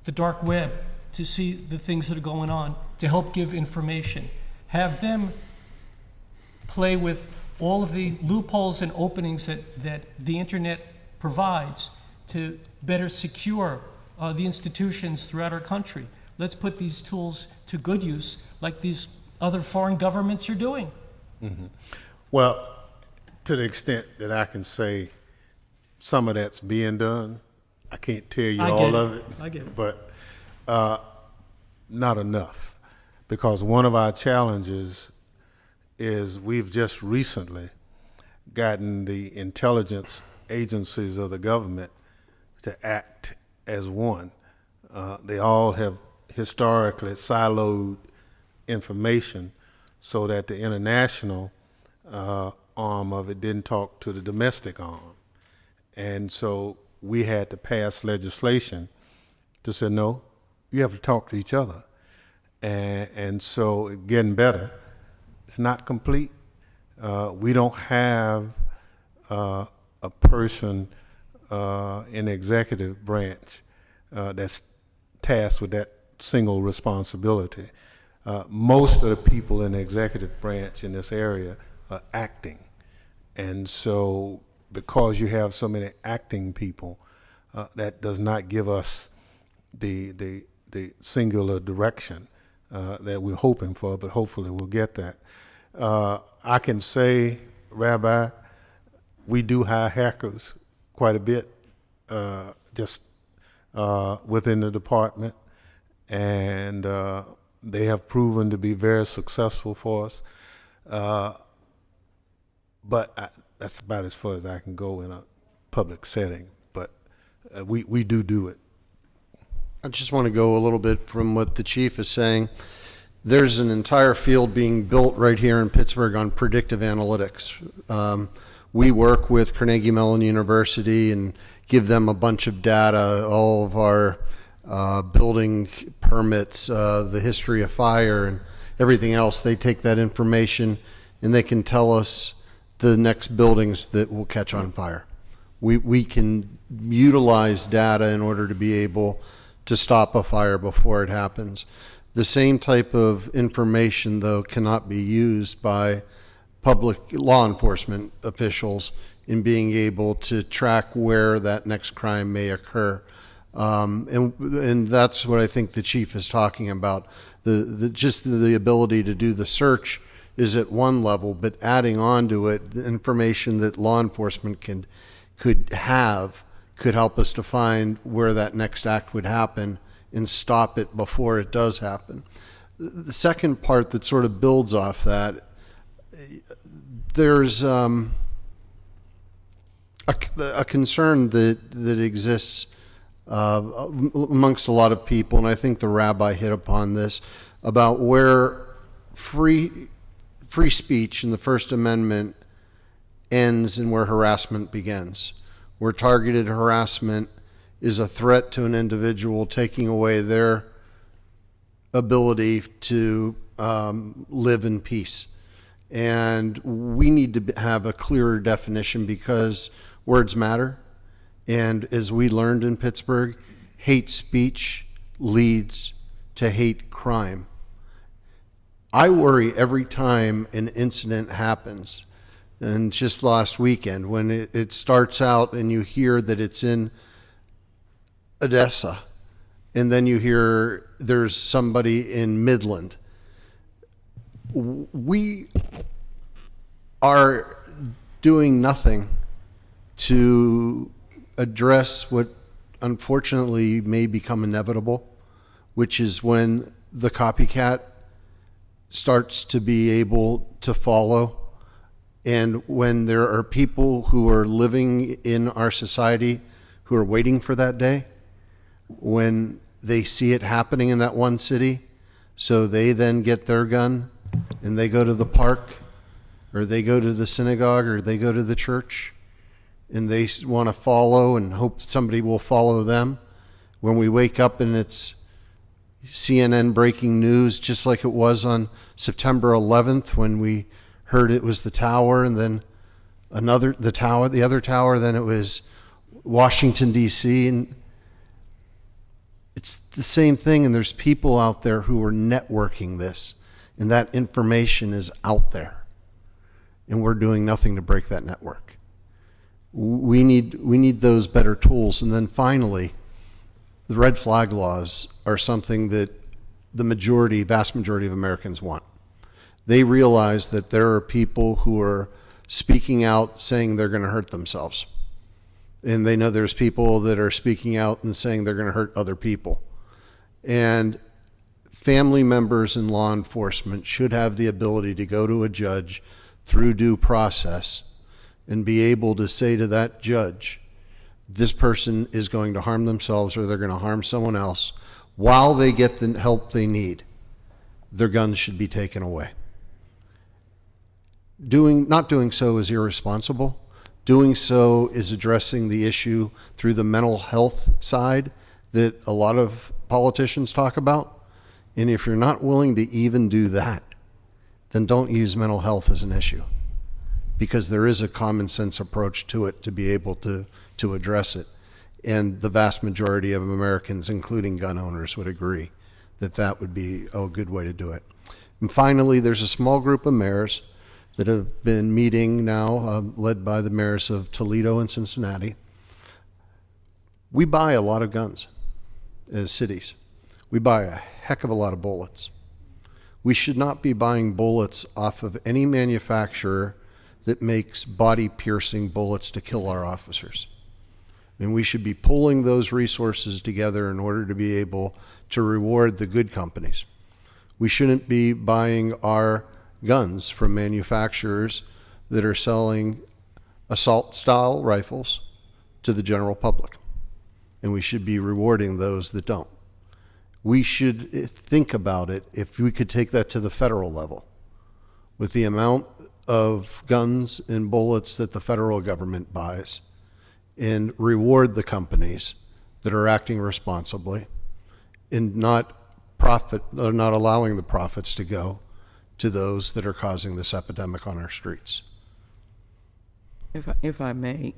the dark web to see the things that are going on, to help give information, have them play with all of the loopholes and openings that the internet provides to better secure the institutions throughout our country. Let's put these tools to good use like these other foreign governments are doing. Well, to the extent that I can say some of that's being done, I can't tell you all of it. I get it. But not enough, because one of our challenges is we've just recently gotten the intelligence agencies of the government to act as one. They all have historically siloed information so that the international arm of it didn't talk to the domestic arm. And so we had to pass legislation to say, no, you have to talk to each other. And so it's getting better. It's not complete. We don't have a person in the executive branch that's tasked with that single responsibility. Most of the people in the executive branch in this area are acting. And so because you have so many acting people, that does not give us the singular direction that we're hoping for, but hopefully we'll get that. I can say, Rabbi, we do hire hackers quite a bit just within the department, and they have proven to be very successful for us. But that's about as far as I can go in a public setting. But we do it. I just want to go a little bit from what the chief is saying. There's an entire field being built right here in Pittsburgh on predictive analytics. We work with Carnegie Mellon University and give them a bunch of data, all of our building permits, the history of fire and everything else. They take that information and they can tell us the next buildings that will catch on fire. We can utilize data in order to be able to stop a fire before it happens. The same type of information, though, cannot be used by public law enforcement officials in being able to track where that next crime may occur. And that's what I think the chief is talking about. Just the ability to do the search is at one level, but adding on to it the information that law enforcement could help us to find where that next act would happen and stop it before it does happen. The second part that sort of builds off that, there's a concern that exists amongst a lot of people, and I think the rabbi hit upon this, about where free speech in the First Amendment ends and where harassment begins. Where targeted harassment is a threat to an individual, taking away their ability to live in peace. And we need to have a clearer definition because words matter. And as we learned in Pittsburgh, hate speech leads to hate crime. I worry every time an incident happens. And just last weekend, when it starts out and you hear that it's in Odessa, and then you hear there's somebody in Midland, we are doing nothing to address what unfortunately may become inevitable, which is when the copycat starts to be able to follow. And when there are people who are living in our society who are waiting for that day, when they see it happening in that one city, so they then get their gun and they go to the park or they go to the synagogue or they go to the church and they want to follow and hope somebody will follow them. When we wake up and it's CNN breaking news, just like it was on September 11th when we heard it was the tower, and then the other tower, then it was Washington, D.C., and it's the same thing, and there's people out there who are networking this, and that information is out there, and we're doing nothing to break that network. We need those better tools. And then finally, the red flag laws are something that the vast majority of Americans want. They realize that there are people who are speaking out saying they're going to hurt themselves. And they know there's people that are speaking out and saying they're going to hurt other people. And family members in law enforcement should have the ability to go to a judge through due process and be able to say to that judge, this person is going to harm themselves or they're going to harm someone else. While they get the help they need, their guns should be taken away. Not doing so is irresponsible. Doing so is addressing the issue through the mental health side that a lot of politicians talk about. And if you're not willing to even do that, then don't use mental health as an issue, because there is a common sense approach to it to be able to address it. And the vast majority of Americans, including gun owners, would agree that that would be a good way to do it. And finally, there's a small group of mayors that have been meeting now, led by the mayors of Toledo and Cincinnati. We buy a lot of guns as cities. We buy a heck of a lot of bullets. We should not be buying bullets off of any manufacturer that makes body-piercing bullets to kill our officers. And we should be pulling those resources together in order to be able to reward the good companies. We shouldn't be buying our guns from manufacturers that are selling assault-style rifles to the general public. And we should be rewarding those that don't. We should think about it if we could take that to the federal level. With the amount of guns and bullets that the federal government buys, and reward the companies that are acting responsibly and not allowing the profits to go to those that are causing this epidemic on our streets. If I may,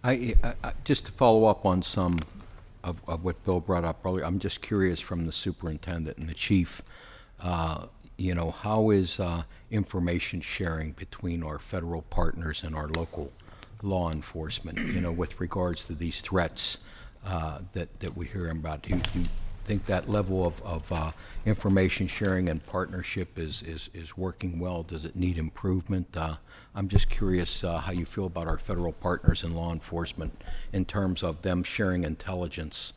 I just to follow up on some of what Bill brought up earlier, I'm just curious from the superintendent and the chief, how is information sharing between our federal partners and our local law enforcement, with regards to these threats that we're hearing about? Do you think that level of information sharing and partnership is working well? Does it need improvement? I'm just curious how you feel about our federal partners in law enforcement in terms of them sharing intelligence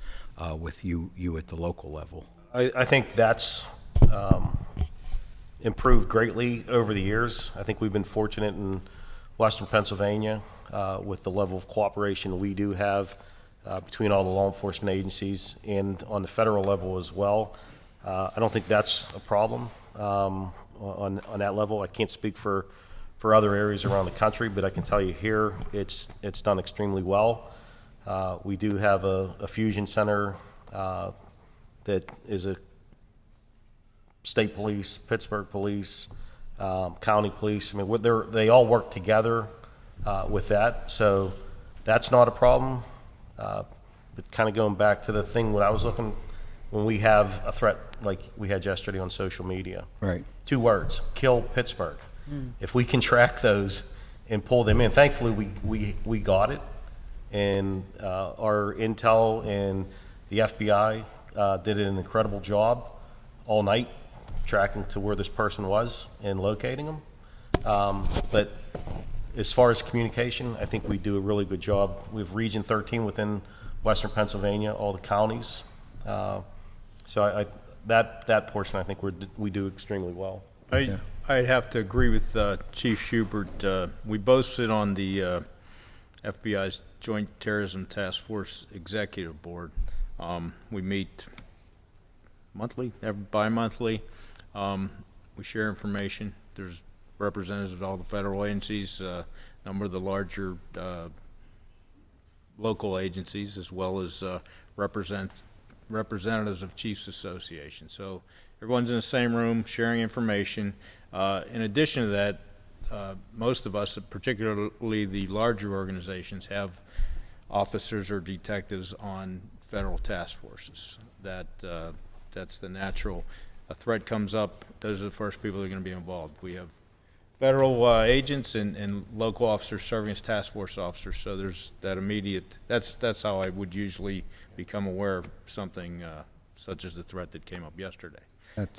with you at the local level. I think that's improved greatly over the years. I think we've been fortunate in Western Pennsylvania with the level of cooperation we do have between all the law enforcement agencies and on the federal level as well. I don't think that's a problem on that level. I can't speak for other areas around the country, but I can tell you here it's done extremely well. We do have a fusion center that is a state police, Pittsburgh police, county police. I mean, they all work together with that, so that's not a problem. But kind of going back to the thing when I was looking, when we have a threat like we had yesterday on social media, right? 2 words: kill Pittsburgh. If we can track those and pull them in, thankfully we got it, and our intel and the FBI did an incredible job all night tracking to where this person was and locating them. But as far as communication, I think we do a really good job. We have Region 13 within Western Pennsylvania, all the counties. So that portion, I think we do extremely well. I'd have to agree with Chief Schubert. We both sit on the FBI's Joint Terrorism Task Force Executive Board. We meet monthly, bi-monthly. We share information. There's representatives of all the federal agencies, a number of the larger local agencies, as well as representatives of Chiefs Association. So everyone's in the same room sharing information. In addition to that, most of us, particularly the larger organizations, have officers or detectives on federal task forces. That's the natural. A threat comes up, those are the first people that are going to be involved. We have federal agents and local officers serving as task force officers. So there's that immediate, that's how I would usually become aware of something such as the threat that came up yesterday.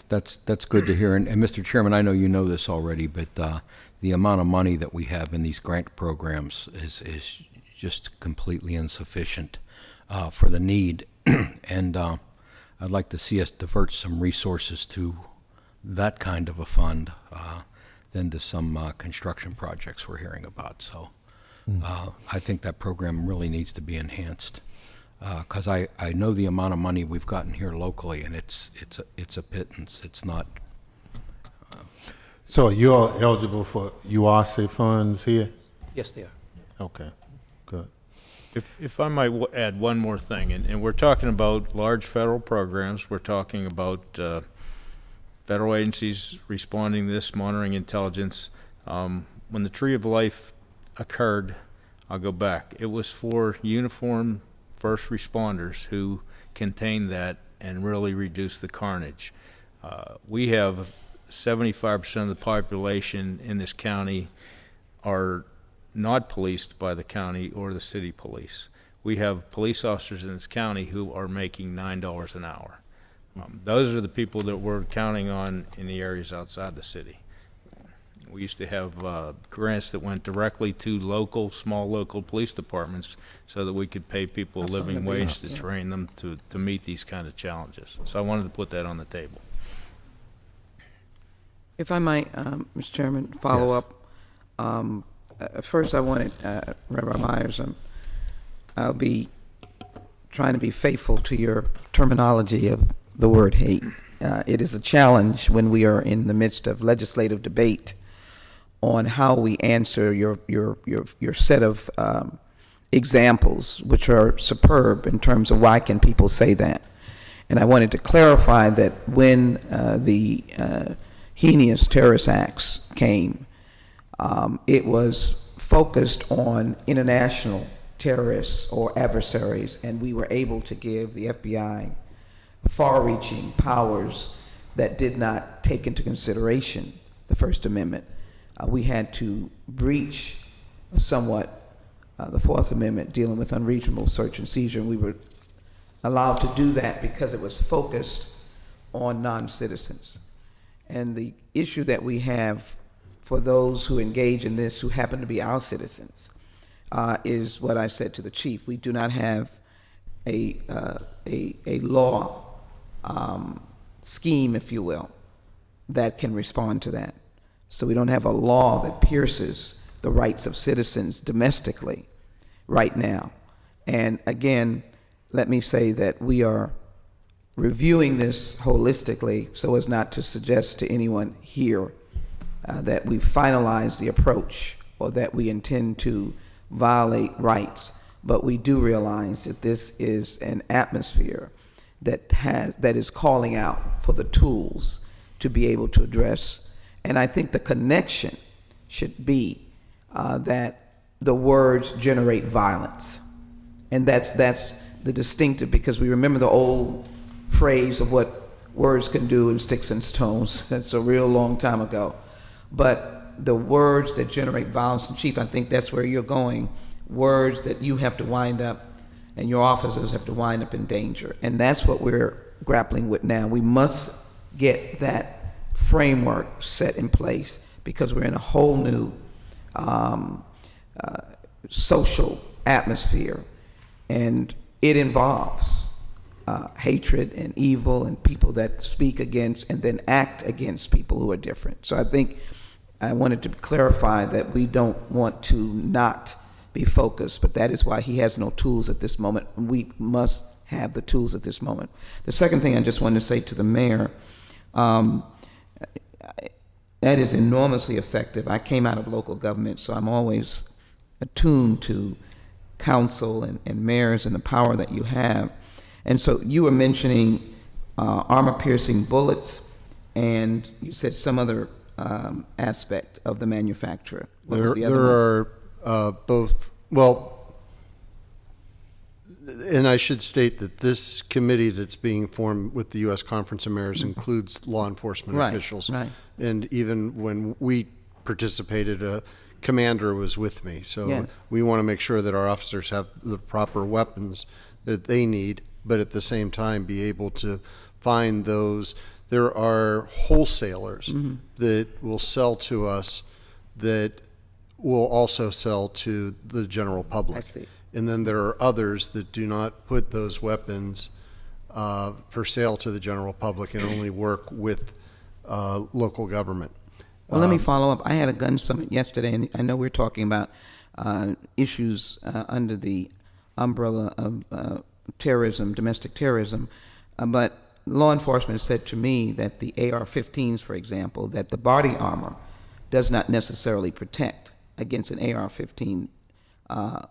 That's good to hear. And Mr. Chairman, I know you know this already, but the amount of money that we have in these grant programs is just completely insufficient for the need. And I'd like to see us divert some resources to that kind of a fund than to some construction projects we're hearing about. So I think that program really needs to be enhanced. Because I know the amount of money we've gotten here locally, and it's a pittance. It's not. So you're eligible for URC funds here? Yes, they are. Okay, good. If I might add one more thing, and we're talking about large federal programs, we're talking about federal agencies responding to this, monitoring intelligence. When the Tree of Life occurred, I'll go back. It was for uniformed first responders who contained that and really reduced the carnage. We have 75% of the population in this county are not policed by the county or the city police. We have police officers in this county who are making $9 an hour. Those are the people that we're counting on in the areas outside the city. We used to have grants that went directly to small local police departments so that we could pay people a living wage to train them to meet these kind of challenges. So I wanted to put that on the table. If I might, Mr. Chairman, follow up. First, I wanted, Rabbi Myers, I'll be trying to be faithful to your terminology of the word hate. It is a challenge when we are in the midst of legislative debate on how we answer your set of examples, which are superb in terms of why can people say that. And I wanted to clarify that when the heinous terrorist acts came, it was focused on international terrorists or adversaries, and we were able to give the FBI far-reaching powers that did not take into consideration the First Amendment. We had to breach somewhat the Fourth Amendment dealing with unreasonable search and seizure, and we were allowed to do that because it was focused on non-citizens. And the issue that we have for those who engage in this who happen to be our citizens is what I said to the chief. We do not have a law scheme, if you will, that can respond to that. So we don't have a law that pierces the rights of citizens domestically right now. And again, let me say that we are reviewing this holistically so as not to suggest to anyone here that we've finalized the approach or that we intend to violate rights. But we do realize that this is an atmosphere that is calling out for the tools to be able to address. And I think the connection should be that the words generate violence. And that's the distinctive, because we remember the old phrase of what words can do in sticks and stones. That's a real long time ago. But the words that generate violence, and Chief, I think that's where you're going, words that you have to wind up and your officers have to wind up in danger. And that's what we're grappling with now. We must get that framework set in place because we're in a whole new social atmosphere, and it involves hatred and evil and people that speak against and then act against people who are different. So I think I wanted to clarify that we don't want to not be focused, but that is why he has no tools at this moment. We must have the tools at this moment. The second thing I just wanted to say to the mayor, that is enormously effective. I came out of local government, so I'm always attuned to council and mayors and the power that you have. And so you were mentioning armor-piercing bullets, and you said some other aspect of the manufacturer. What was the other one? There are both, well, and I should state that this committee that's being formed with the U.S. Conference of Mayors includes law enforcement officials. Right. And even when we participated, a commander was with me. So Yes. we want to make sure that our officers have the proper weapons that they need, but at the same time be able to find those. There are wholesalers that will sell to us that will also sell to the general public. I see. And then there are others that do not put those weapons for sale to the general public and only work with local government. Well, let me follow up. I had a gun summit yesterday, and I know we're talking about issues under the umbrella of terrorism, domestic terrorism, but law enforcement said to me that the AR-15s, for example, that the body armor does not necessarily protect against an AR-15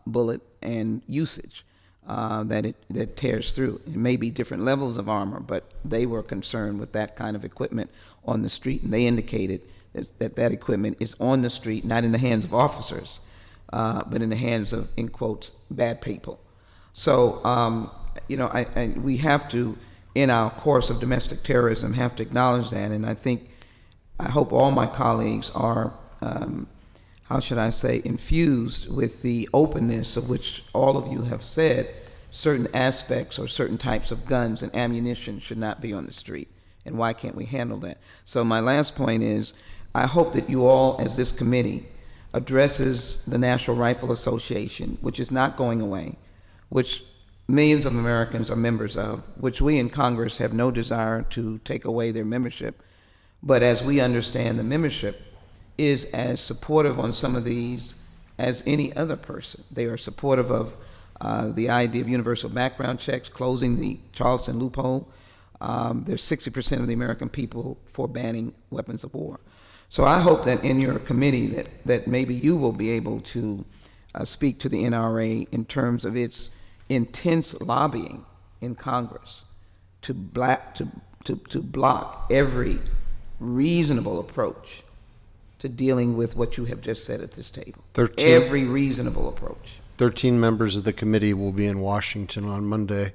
bullet and usage, that tears through. It may be different levels of armor, but they were concerned with that kind of equipment on the street, and they indicated that equipment is on the street, not in the hands of officers, but in the hands of, in quotes, bad people. So, we have to, in our course of domestic terrorism, have to acknowledge that, and I hope all my colleagues are, how should I say, infused with the openness of which all of you have said certain aspects or certain types of guns and ammunition should not be on the street. And why can't we handle that? So my last point is, I hope that you all, as this committee, addresses the National Rifle Association, which is not going away, which millions of Americans are members of, which we in Congress have no desire to take away their membership. But as we understand, the membership is as supportive on some of these as any other person. They are supportive of the idea of universal background checks, closing the Charleston loophole. There's 60% of the American people for banning weapons of war. So I hope that in your committee that maybe you will be able to speak to the NRA in terms of its intense lobbying in Congress to block every reasonable approach to dealing with what you have just said at this table. Every reasonable approach. 13 members of the committee will be in Washington on Monday,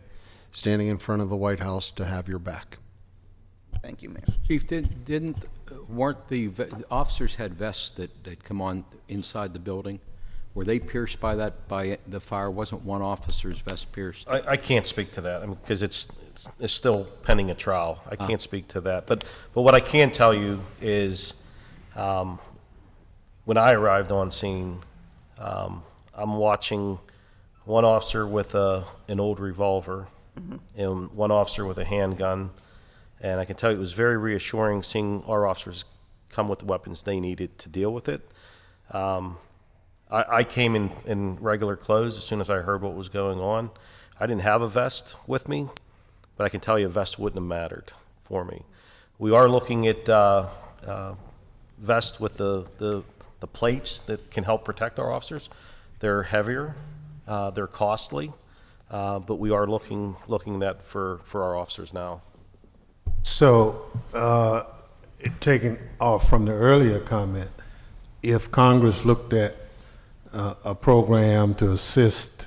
standing in front of the White House to have your back. Thank you, Mayor. Chief, weren't the officers had vests that come on inside the building? Were they pierced by the fire? Wasn't one officer's vest pierced? I can't speak to that, because it's still pending a trial. I can't speak to that. But what I can tell you is, when I arrived on scene, I'm watching one officer with an old revolver and one officer with a handgun. And I can tell you it was very reassuring seeing our officers come with the weapons they needed to deal with it. I came in regular clothes as soon as I heard what was going on. I didn't have a vest with me, but I can tell you a vest wouldn't have mattered for me. We are looking at vests with the plates that can help protect our officers. They're heavier, they're costly, but we are looking at for our officers now. So, taking off from the earlier comment, if Congress looked at a program to assist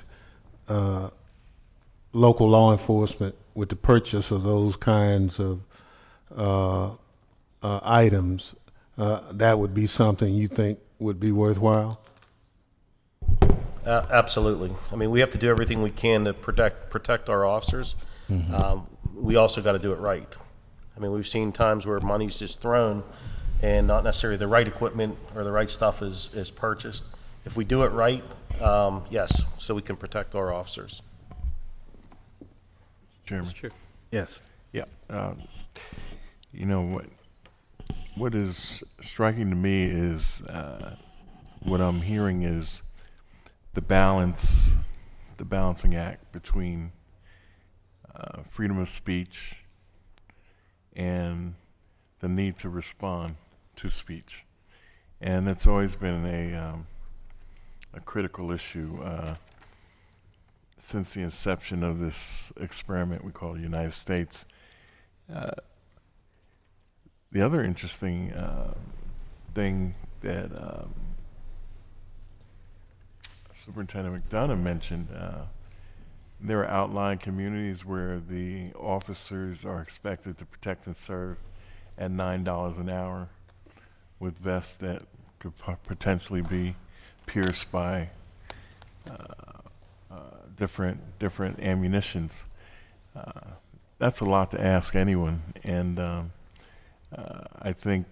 local law enforcement with the purchase of those kinds of items, that would be something you think would be worthwhile? Absolutely. I mean, we have to do everything we can to protect our officers. We also got to do it right. I mean, we've seen times where money's just thrown and not necessarily the right equipment or the right stuff is purchased. If we do it right, yes, so we can protect our officers. Chairman. Sure. Yes. Yeah. You know what is striking to me is what I'm hearing is the balancing act between freedom of speech and the need to respond to speech, and it's always been a critical issue since the inception of this experiment we call the United States. The other interesting thing that Superintendent McDonough mentioned, there are outlying communities where the officers are expected to protect and serve at $9 an hour with vests that could potentially be pierced by different ammunitions. That's a lot to ask anyone, and I think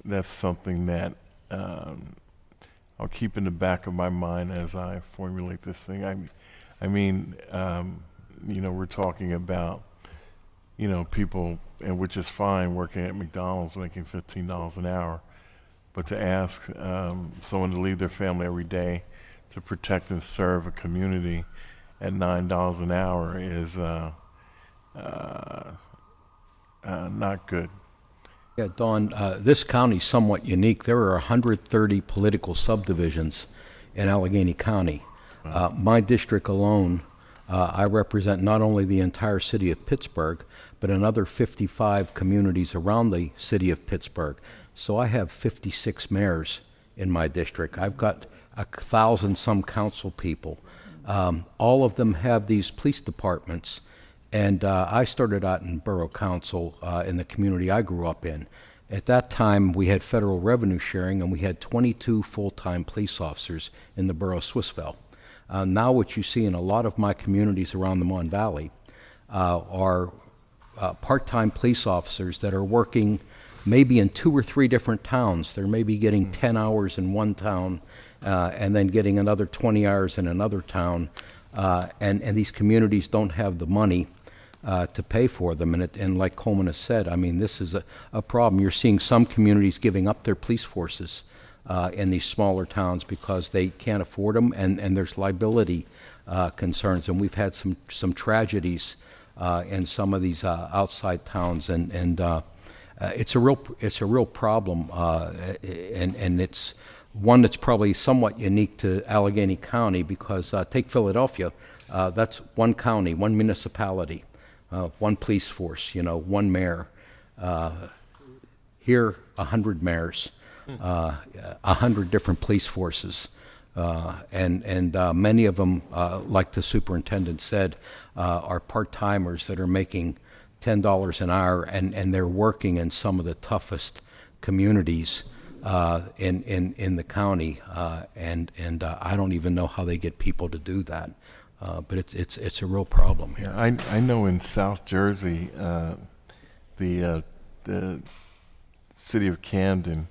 that's something that I'll keep in the back of my mind as I formulate this thing. I mean, we're talking about, people, and which is fine, working at McDonald's making $15 an hour, but to ask someone to leave their family every day to protect and serve a community at $9 an hour is not good. Yeah, Don, this county's somewhat unique. There are 130 political subdivisions in Allegheny County. My district alone, I represent not only the entire city of Pittsburgh, but another 55 communities around the city of Pittsburgh. So I have 56 mayors in my district. I've got 1,000-some council people. All of them have these police departments. And I started out in borough council in the community I grew up in. At that time, we had federal revenue sharing, and we had 22 full-time police officers in the borough of Swissvale. Now what you see in a lot of my communities around the Mon Valley are part-time police officers that are working maybe in 2 or 3 different towns. They're maybe getting 10 hours in one town and then getting another 20 hours in another town. And these communities don't have the money to pay for them. And like Coleman has said, I mean, this is a problem. You're seeing some communities giving up their police forces in these smaller towns because they can't afford them, and there's liability concerns. And we've had some tragedies in some of these outside towns, and it's a real problem, and it's one that's probably somewhat unique to Allegheny County because take Philadelphia, that's one county, one municipality, one police force, one mayor. Here, 100 mayors, 100 different police forces, and many of them, like the superintendent said, are part-timers that are making $10 an hour, and they're working in some of the toughest communities in the county, and I don't even know how they get people to do that, but it's a real problem here. Yeah, I know in South Jersey, the city of Camden,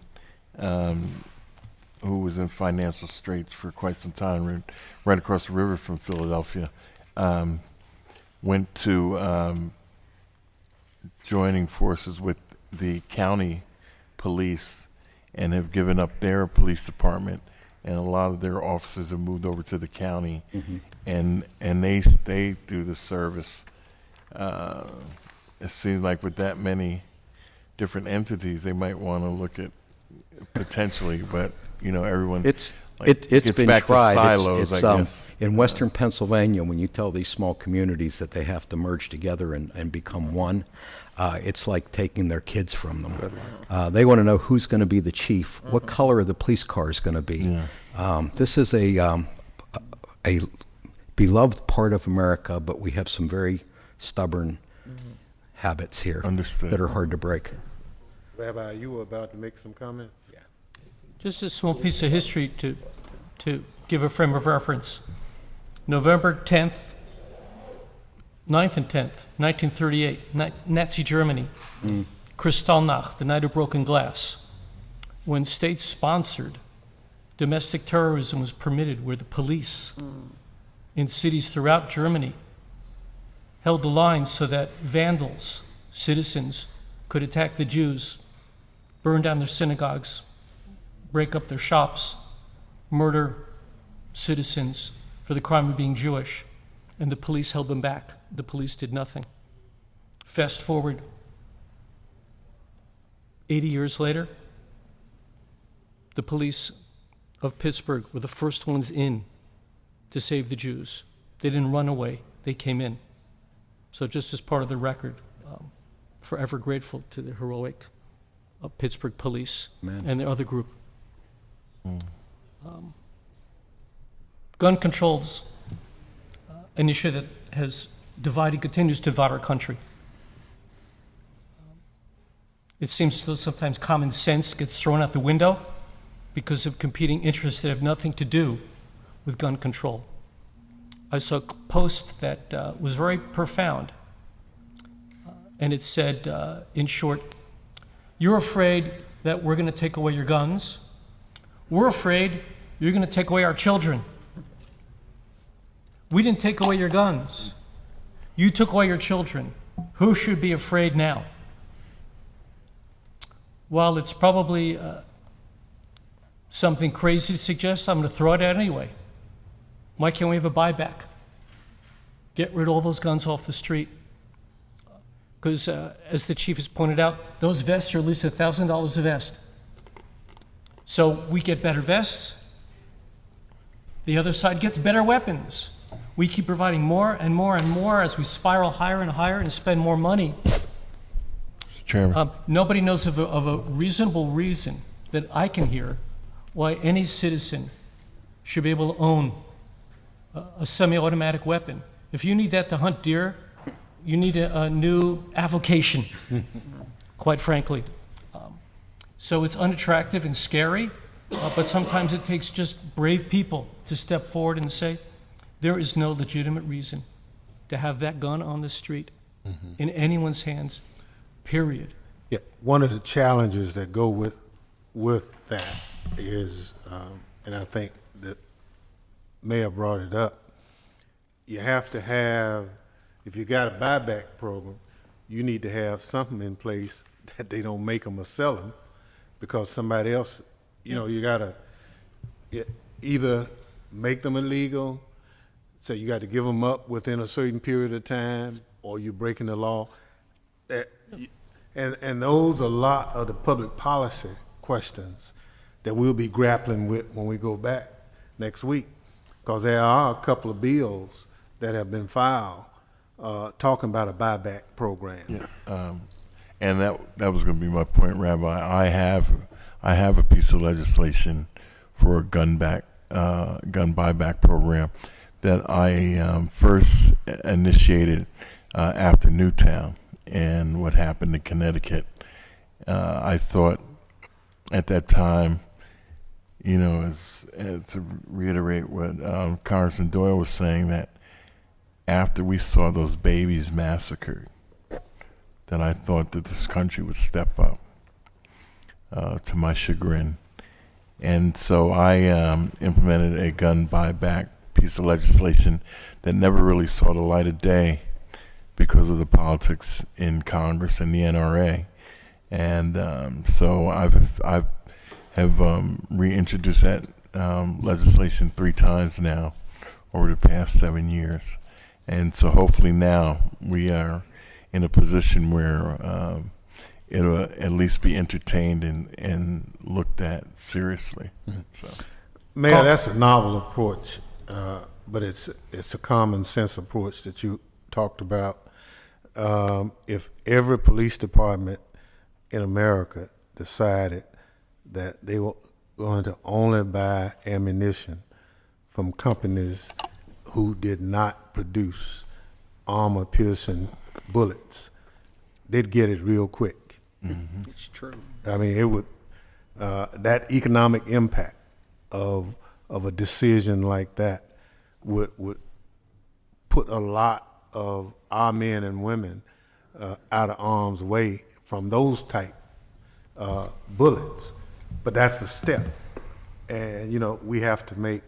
who was in financial straits for quite some time, right across the river from Philadelphia, went to joining forces with the county police and have given up their police department, and a lot of their officers have moved over to the county, and they do the service. It seems like with that many different entities, they might want to look at potentially, but everyone It's gets been back tried. to silos, I guess. In Western Pennsylvania, when you tell these small communities that they have to merge together and become one, it's like taking their kids from them. They want to know who's going to be the chief, what color the police car is going to be. Yeah. This is a beloved part of America, but we have some very stubborn habits here Understood. that are hard to break. Rabbi, you were about to make some comments? Yeah. Just a small piece of history to give a frame of reference. November 10th, 9th and 10th, 1938, Nazi Germany, Kristallnacht, the night of broken glass, when state-sponsored domestic terrorism was permitted, where the police in cities throughout Germany held the line so that vandals, citizens, could attack the Jews, burn down their synagogues, break up their shops, murder citizens for the crime of being Jewish, and the police held them back. The police did nothing. Fast forward 80 years later, the police of Pittsburgh were the first ones in to save the Jews. They didn't run away, they came in. So just as part of the record, forever grateful to the heroic Pittsburgh police and the other group. Gun control's an issue that has continues to divide our country. It seems to sometimes common sense gets thrown out the window because of competing interests that have nothing to do with gun control. I saw a post that was very profound, and it said, in short, "You're afraid that we're going to take away your guns. We're afraid you're going to take away our children. We didn't take away your guns. You took away your children. Who should be afraid now?" While it's probably something crazy to suggest, I'm going to throw it out anyway. Why can't we have a buyback? Get rid of all those guns off the street. Because, as the chief has pointed out, those vests are at least $1,000 a vest. So we get better vests. The other side gets better weapons. We keep providing more and more and more as we spiral higher and higher and spend more money. Mr. Chairman. Nobody knows of a reasonable reason that I can hear why any citizen should be able to own a semi-automatic weapon. If you need that to hunt deer, you need a new avocation, quite frankly. So it's unattractive and scary, but sometimes it takes just brave people to step forward and say, there is no legitimate reason to have that gun on the street in anyone's hands, period. Yeah, one of the challenges that go with that is, and I think that Mayor brought it up, you have to have, if you got a buyback program, you need to have something in place that they don't make them or sell them, because somebody else, you gotta either make them illegal, so you got to give them up within a certain period of time, or you're breaking the law. And those are a lot of the public policy questions that we'll be grappling with when we go back next week, because there are a couple of bills that have been filed talking about a buyback program. Yeah. And that was going to be my point, Rabbi. I have a piece of legislation for a gun buyback program that I first initiated after Newtown and what happened in Connecticut. I thought at that time, as to reiterate what Congressman Doyle was saying, that after we saw those babies massacred, that I thought that this country would step up, to my chagrin. And so I implemented a gun buyback piece of legislation that never really saw the light of day because of the politics in Congress and the NRA. And so I have reintroduced that legislation 3 times now over the past 7 years. And so hopefully now we are in a position where it'll at least be entertained and looked at seriously. So, Mayor, that's a novel approach, but it's a common sense approach that you talked about. If every police department in America decided that they were going to only buy ammunition from companies who did not produce armor-piercing bullets, they'd get it real quick. It's true. I mean, it would, that economic impact of a decision like that would put a lot of our men and women out of harm's way from those type bullets. But that's the step. And, we have to make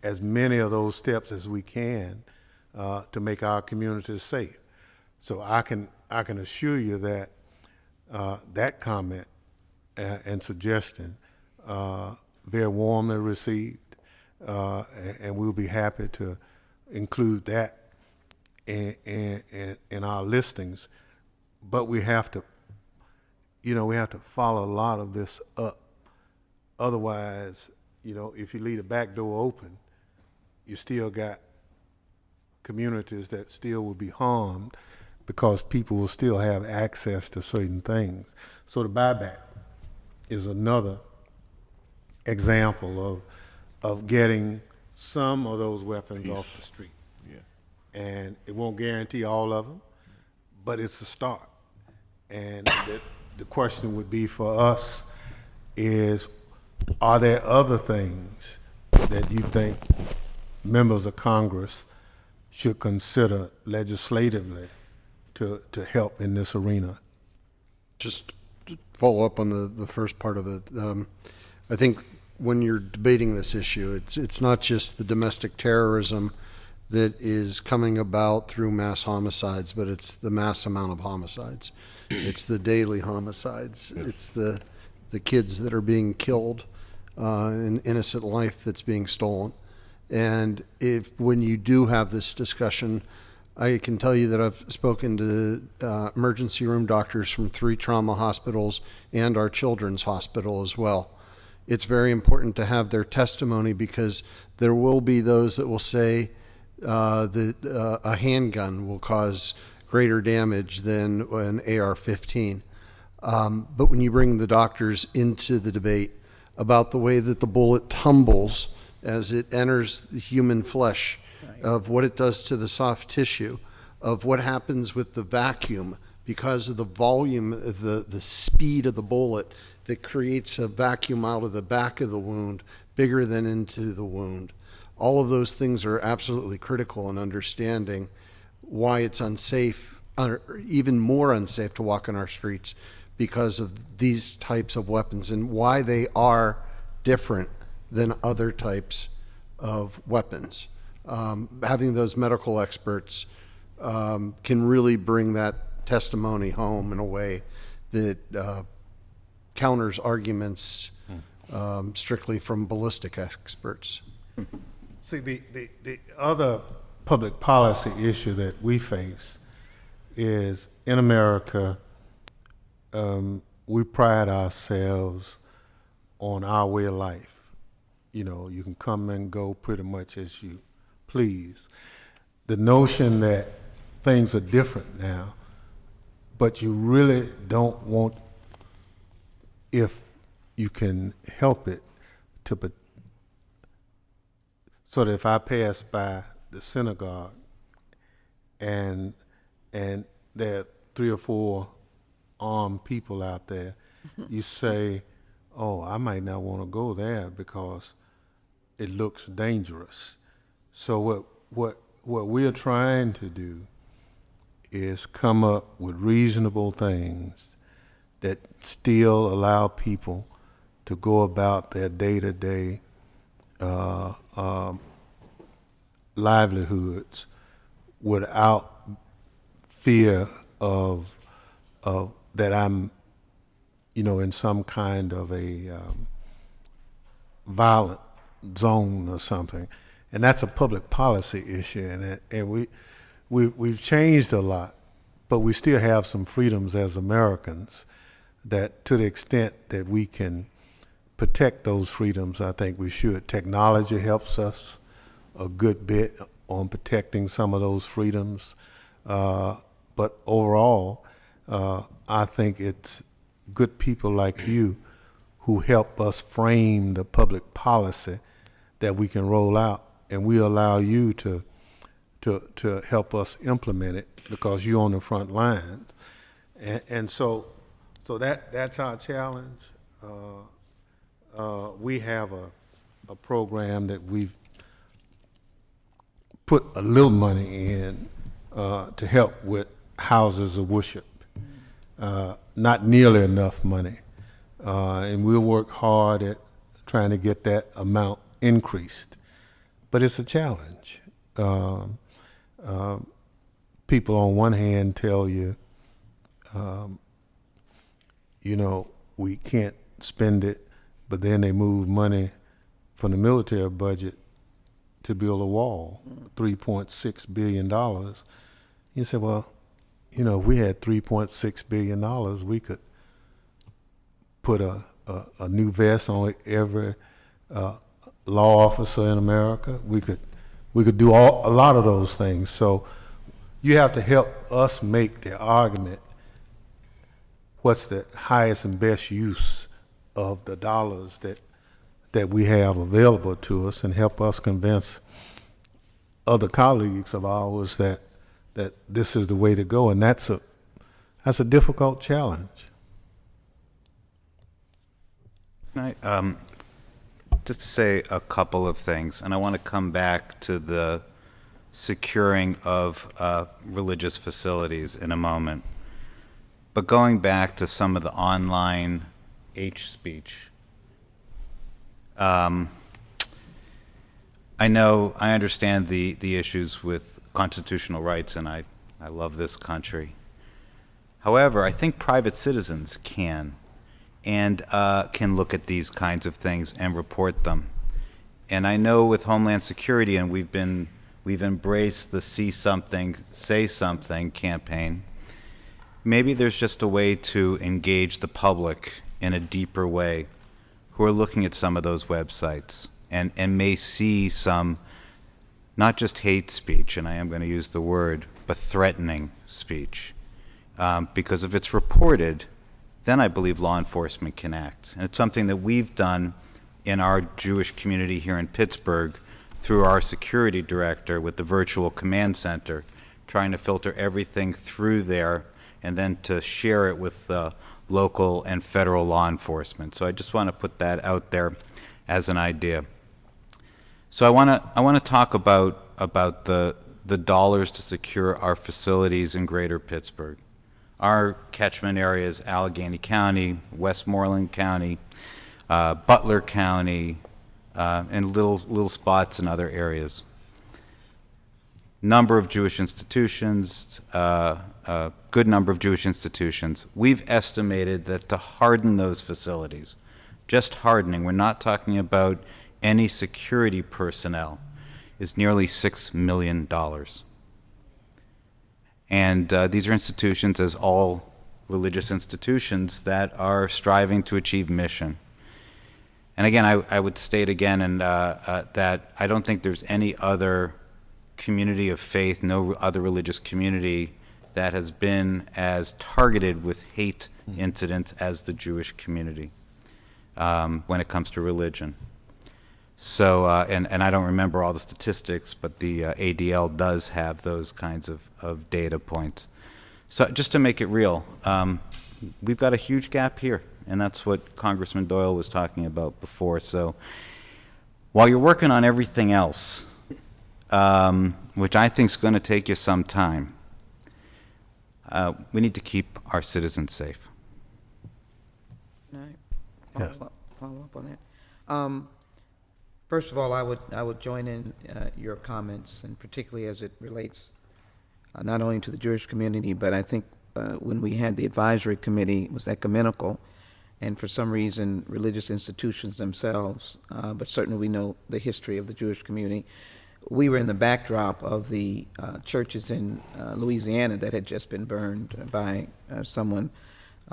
as many of those steps as we can to make our communities safe. So I can assure you that that comment and suggestion very warmly received, and we'll be happy to include that in our listings. But we have to, we have to follow a lot of this up. Otherwise, if you leave the back door open, you still got communities that still will be harmed because people will still have access to certain things. So the buyback is another example of getting some of those weapons off the street. Yeah. And it won't guarantee all of them, but it's a start. And the question would be for us is, are there other things that you think members of Congress should consider legislatively to help in this arena? Just to follow up on the first part of it. I think when you're debating this issue, it's not just the domestic terrorism that is coming about through mass homicides, but it's the mass amount of homicides. It's the daily homicides. It's the kids that are being killed, an innocent life that's being stolen. And when you do have this discussion, I can tell you that I've spoken to emergency room doctors from 3 trauma hospitals and our children's hospital as well. It's very important to have their testimony, because there will be those that will say that a handgun will cause greater damage than an AR-15. But when you bring the doctors into the debate about the way that the bullet tumbles as it enters the human flesh, of what it does to the soft tissue, of what happens with the vacuum because of the volume, the speed of the bullet that creates a vacuum out of the back of the wound, bigger than into the wound. All of those things are absolutely critical in understanding why it's unsafe, or even more unsafe, to walk on our streets because of these types of weapons, and why they are different than other types of weapons. Having those medical experts can really bring that testimony home in a way that counters arguments strictly from ballistic experts. See, the other public policy issue that we face is, in America, we pride ourselves on our way of life. You know, you can come and go pretty much as you please. The notion that things are different now, but you really don't want, if you can help it, to, so that if I pass by the synagogue and there are 3 or 4 armed people out there, you say, oh, I might not want to go there because it looks dangerous. So what we're trying to do is come up with reasonable things that still allow people to go about their day-to-day livelihoods without fear of that I'm, in some kind of a violent zone or something. And that's a public policy issue, and we've changed a lot, but we still have some freedoms as Americans that, to the extent that we can protect those freedoms, I think we should. Technology helps us a good bit on protecting some of those freedoms, but overall, I think it's good people like you who help us frame the public policy that we can roll out, and we allow you to help us implement it because you're on the front lines. And so that's our challenge. We have a program that we've put a little money in to help with houses of worship. Not nearly enough money. And we'll work hard at trying to get that amount increased. But it's a challenge. People on one hand tell you, we can't spend it, but then they move money from the military budget to build a wall, $3.6 billion. You say, well, if we had $3.6 billion, we could put a new vest on every law officer in America. We could do a lot of those things. So you have to help us make the argument, what's the highest and best use of the dollars that we have available to us, and help us convince other colleagues of ours that this is the way to go, and that's a difficult challenge. just to say a couple of things, and I want to come back to the securing of religious facilities in a moment. But going back to some of the online hate speech, I understand the issues with constitutional rights, and I love this country. However, I think private citizens can look at these kinds of things and report them. And I know with Homeland Security, and we've embraced the See Something, Say Something campaign, maybe there's just a way to engage the public in a deeper way who are looking at some of those websites and may see some, not just hate speech, and I am going to use the word, but threatening speech. Because if it's reported, then I believe law enforcement can act. And it's something that we've done in our Jewish community here in Pittsburgh through our security director with the virtual command center, trying to filter everything through there and then to share it with local and federal law enforcement. So I just want to put that out there as an idea. So I want to talk about the dollars to secure our facilities in Greater Pittsburgh. Our catchment area is Allegheny County, Westmoreland County, Butler County, and little spots in other areas. Number of Jewish institutions, good number of Jewish institutions. We've estimated that to harden those facilities, just hardening, we're not talking about any security personnel, is nearly $6 million. And these are institutions, as all religious institutions, that are striving to achieve mission. And again, I would state again that I don't think there's any other community of faith, no other religious community that has been as targeted with hate incidents as the Jewish community when it comes to religion. So, and I don't remember all the statistics, but the ADL does have those kinds of data points. So just to make it real, we've got a huge gap here, and that's what Congressman Doyle was talking about before. So while you're working on everything else, which I think is going to take you some time, we need to keep our citizens safe. All right. Yes. Follow up on that. First of all, I would join in your comments, and particularly as it relates not only to the Jewish community, but I think when we had the advisory committee, it was ecumenical, and for some reason, religious institutions themselves, but certainly we know the history of the Jewish community. We were in the backdrop of the churches in Louisiana that had just been burned by someone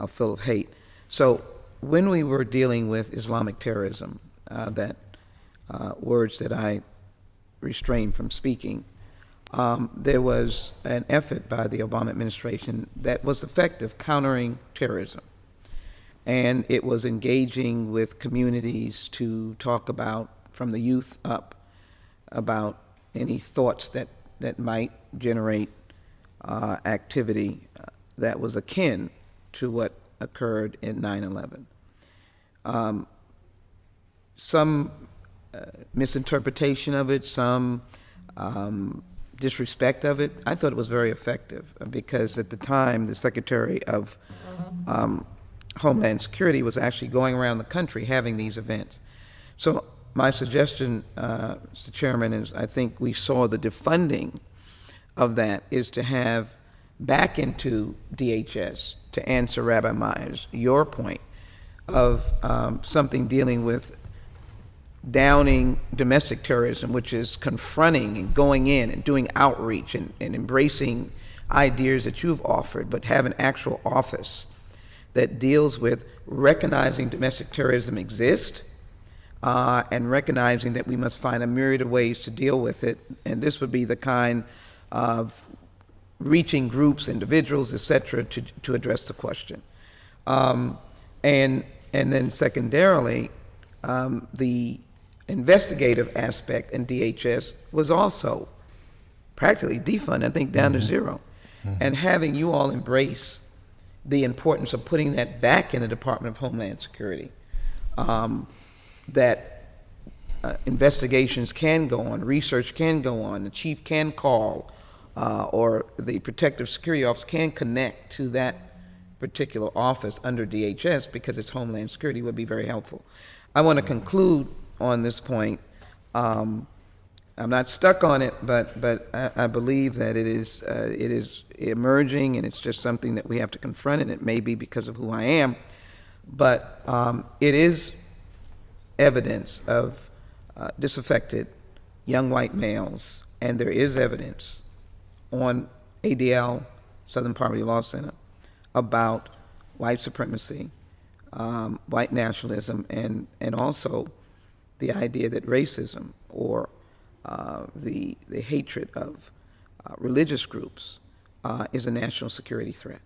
full of hate. So when we were dealing with Islamic terrorism, words that I refrained from speaking, there was an effort by the Obama administration that was effective countering terrorism. And it was engaging with communities to talk about, from the youth up, about any thoughts that might generate activity that was akin to what occurred in 9/11. Some misinterpretation of it, some disrespect of it. I thought it was very effective because at the time the Secretary of Homeland Security was actually going around the country having these events. So my suggestion, Mr. Chairman, is I think we saw the defunding of that is to have back into DHS, to answer Rabbi Myers, your point of something dealing with downing domestic terrorism, which is confronting and going in and doing outreach and embracing ideas that you've offered, but have an actual office that deals with recognizing domestic terrorism exists and recognizing that we must find a myriad of ways to deal with it. And this would be the kind of reaching groups, individuals, et cetera, to address the question. And then secondarily, the investigative aspect in DHS was also practically defunded, I think down to zero. And having you all embrace the importance of putting that back in the Department of Homeland Security, that investigations can go on, research can go on, the chief can call, or the protective security office can connect to that particular office under DHS because it's Homeland Security would be very helpful. I want to conclude on this point. I'm not stuck on it, but I believe that it is emerging, and it's just something that we have to confront, and it may be because of who I am, but it is evidence of disaffected young white males, and there is evidence on ADL, Southern Poverty Law Center, about white supremacy, white nationalism, and also the idea that racism or the hatred of religious groups is a national security threat.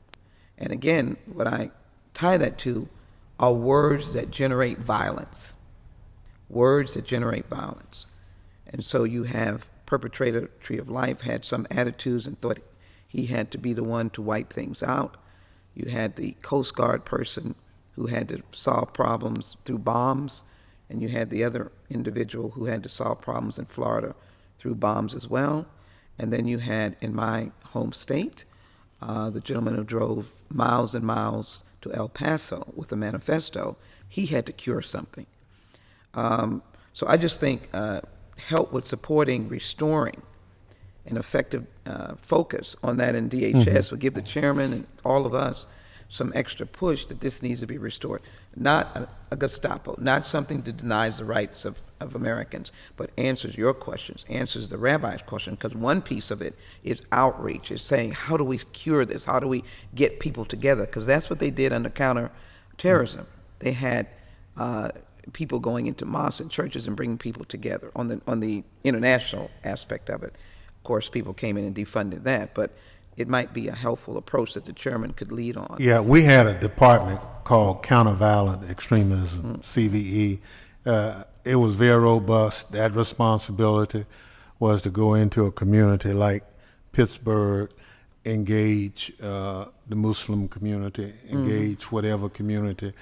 And again, what I tie that to are words that generate violence. Words that generate violence. And so you have perpetrator Tree of Life had some attitudes and thought he had to be the one to wipe things out. You had the Coast Guard person who had to solve problems through bombs, and you had the other individual who had to solve problems in Florida through bombs as well. And then you had, in my home state, the gentleman who drove miles and miles to El Paso with a manifesto. He had to cure something. So I just think help with supporting, restoring an effective focus on that in DHS would give the chairman and all of us some extra push that this needs to be restored. Not a Gestapo, not something that denies the rights of Americans, but answers your questions, answers the rabbi's question, because one piece of it is outreach, is saying, how do we cure this? How do we get people together? Because that's what they did under counterterrorism. They had people going into mosques and churches and bringing people together on the international aspect of it. Of course, people came in and defunded that, but it might be a helpful approach that the chairman could lead on. Yeah, we had a department called Counterviolent Extremism, CVE. It was very robust. That responsibility was to go into a community like Pittsburgh, engage the Muslim community, engage whatever community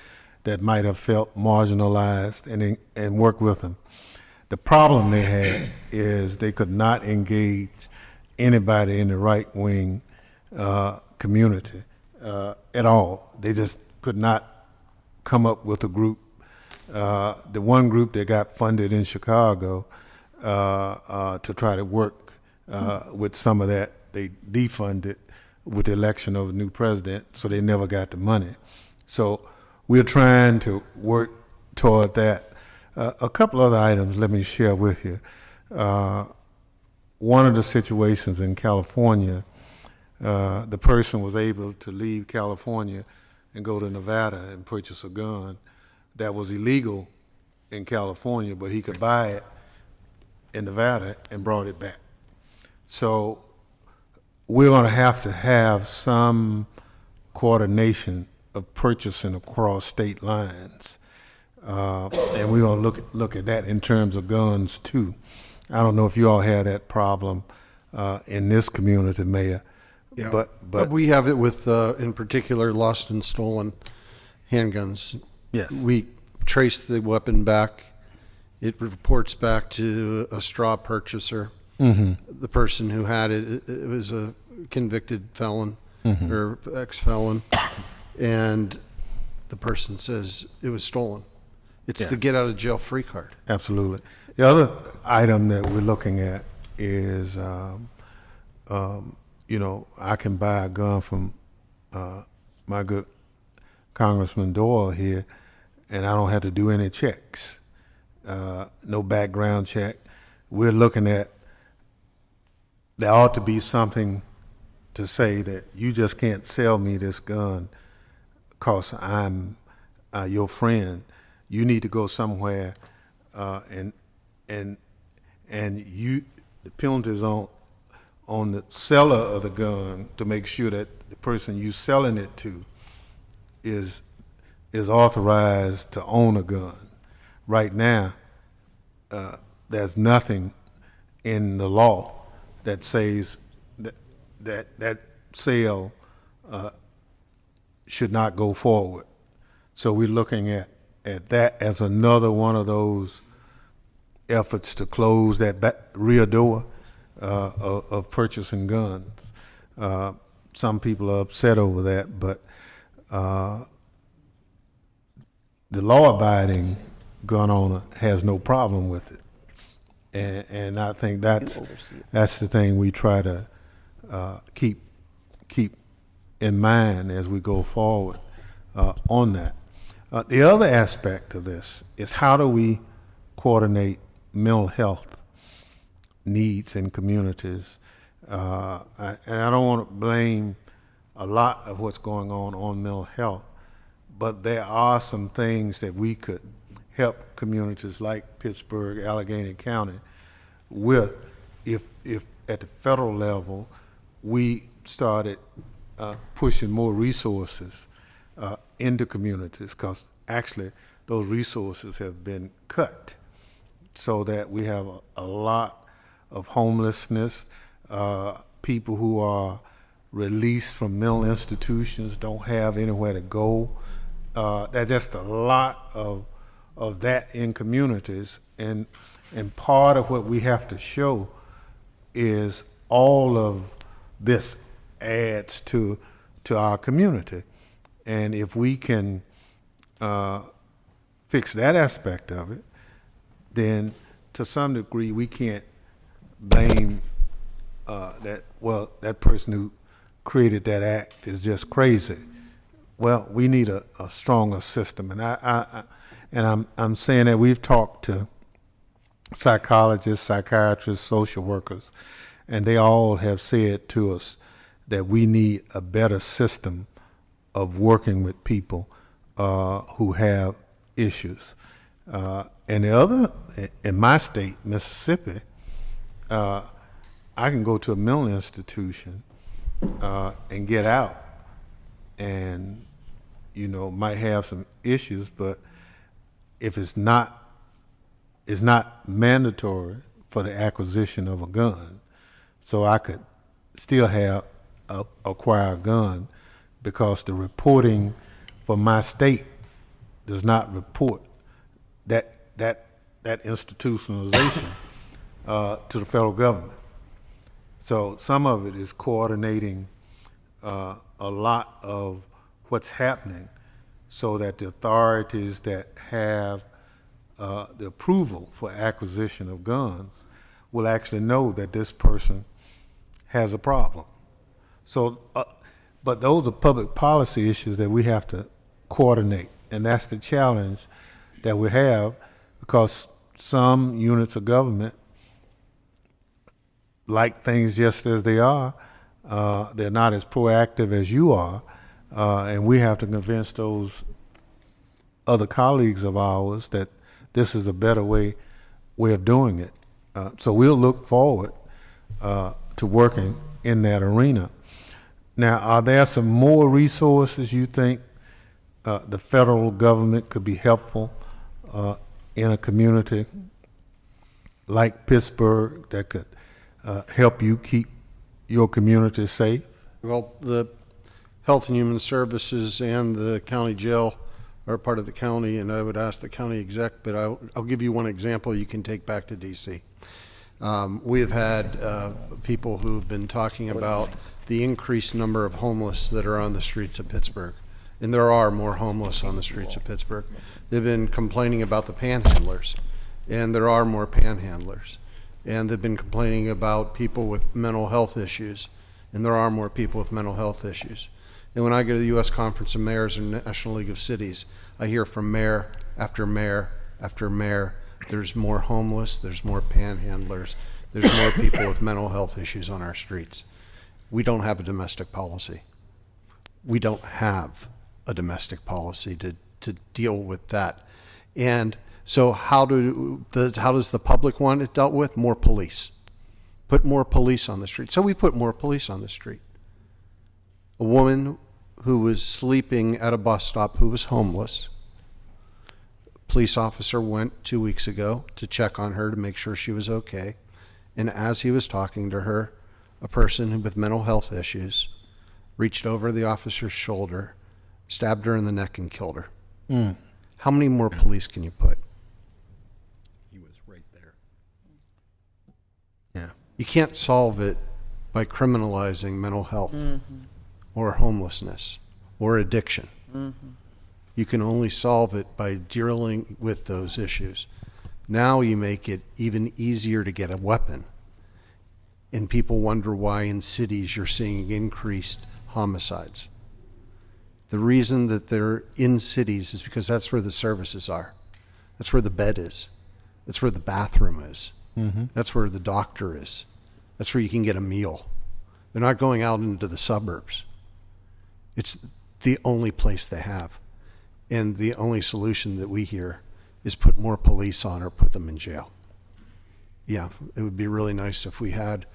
that might have felt marginalized, and work with them. The problem they had is they could not engage anybody in the right-wing community at all. They just could not come up with a group. The one group that got funded in Chicago to try to work with some of that, they defunded with the election of a new president, so they never got the money. So we're trying to work toward that. A couple other items let me share with you. One of the situations in California, the person was able to leave California and go to Nevada and purchase a gun that was illegal in California, but he could buy it in Nevada and brought it back. So we're going to have some coordination of purchasing across state lines. And we're going to look at that in terms of guns too. I don't know if you all had that problem in this community, Mayor. Yeah. But we have it with, in particular, lost and stolen handguns. Yes. We trace the weapon back. It reports back to a straw purchaser. The person who had it, it was a convicted felon or ex-felon, and the person says it was stolen. It's the get out of jail free card. Absolutely. The other item that we're looking at is, I can buy a gun from my good Congressman Doyle here, and I don't have to do any checks, no background check. We're looking at, there ought to be something to say that you just can't sell me this gun because I'm your friend. You need to go somewhere, and you, the penalties on the seller of the gun to make sure that the person you selling it to is authorized to own a gun. Right now, there's nothing in the law that says that sale should not go forward. So we're looking at that as another one of those efforts to close that rear door of purchasing guns. Some people are upset over that, but the law-abiding gun owner has no problem with it. And I think that's the thing we try to keep in mind as we go forward on that. The other aspect of this is how do we coordinate mental health needs in communities? And I don't want to blame a lot of what's going on mental health, but there are some things that we could help communities like Pittsburgh, Allegheny County with if at the federal level we started pushing more resources into communities, because actually those resources have been cut so that we have a lot of homelessness, people who are released from mental institutions don't have anywhere to go. There's just a lot of that in communities, and part of what we have to show is all of this adds to our community. And if we can fix that aspect of it, then to some degree we can't blame that person who created that act is just crazy. Well, we need a stronger system, and I'm saying that we've talked to psychologists, psychiatrists, social workers, and they all have said to us that we need a better system of working with people who have issues. And the other, in my state, Mississippi, I can go to a mental institution and get out and, might have some issues, but if it's not mandatory for the acquisition of a gun, so I could still acquire a gun, because the reporting for my state does not report that institutionalization to the federal government. So some of it is coordinating a lot of what's happening so that the authorities that have the approval for acquisition of guns will actually know that this person has a problem. So, but those are public policy issues that we have to coordinate, and that's the challenge that we have, because some units of government like things just as they are. They're not as proactive as you are, and we have to convince those other colleagues of ours that this is a better way of doing it. So we'll look forward to working in that arena. Now, are there some more resources you think the federal government could be helpful in a community like Pittsburgh that could help you keep your community safe? Well, the Health and Human Services and the county jail are part of the county, and I would ask the county exec, but I'll give you one example you can take back to DC. We have had people who've been talking about the increased number of homeless that are on the streets of Pittsburgh. And there are more homeless on the streets of Pittsburgh. They've been complaining about the panhandlers, and there are more panhandlers. And they've been complaining about people with mental health issues, and there are more people with mental health issues. And when I go to the U.S. Conference of Mayors and National League of Cities, I hear from mayor after mayor after mayor, there's more homeless, there's more panhandlers, there's more people with mental health issues on our streets. We don't have a domestic policy. We don't have a domestic policy to deal with that. And so how does the public want it dealt with? More police. Put more police on the street. So we put more police on the street. A woman who was sleeping at a bus stop who was homeless, police officer went 2 weeks ago to check on her to make sure she was okay. And as he was talking to her, a person with mental health issues reached over the officer's shoulder, stabbed her in the neck, and killed her. How many more police can you put? He was right there. You can't solve it by criminalizing mental health or homelessness or addiction. You can only solve it by dealing with those issues. Now you make it even easier to get a weapon. And people wonder why in cities you're seeing increased homicides. The reason that they're in cities is because that's where the services are. That's where the bed is. That's where the bathroom is. That's where the doctor is. That's where you can get a meal. They're not going out into the suburbs. It's the only place they have. And the only solution that we hear is put more police on or put them in jail. Yeah, it would be really nice if we had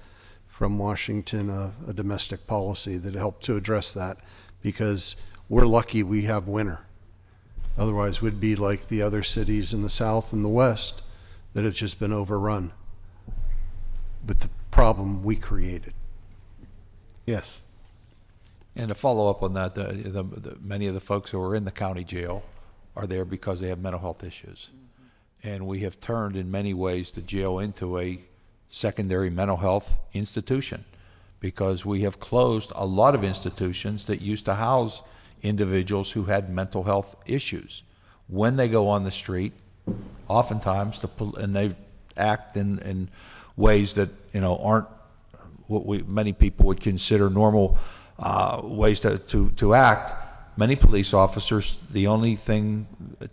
from Washington a domestic policy that helped to address that, because we're lucky we have winter. Otherwise, we'd be like the other cities in the South and the West that have just been overrun with the problem we created. Yes. And to follow up on that, many of the folks who are in the county jail are there because they have mental health issues. And we have turned in many ways the jail into a secondary mental health institution, because we have closed a lot of institutions that used to house individuals who had mental health issues. When they go on the street, oftentimes and they act in ways that aren't what many people would consider normal ways to act. Many police officers, the only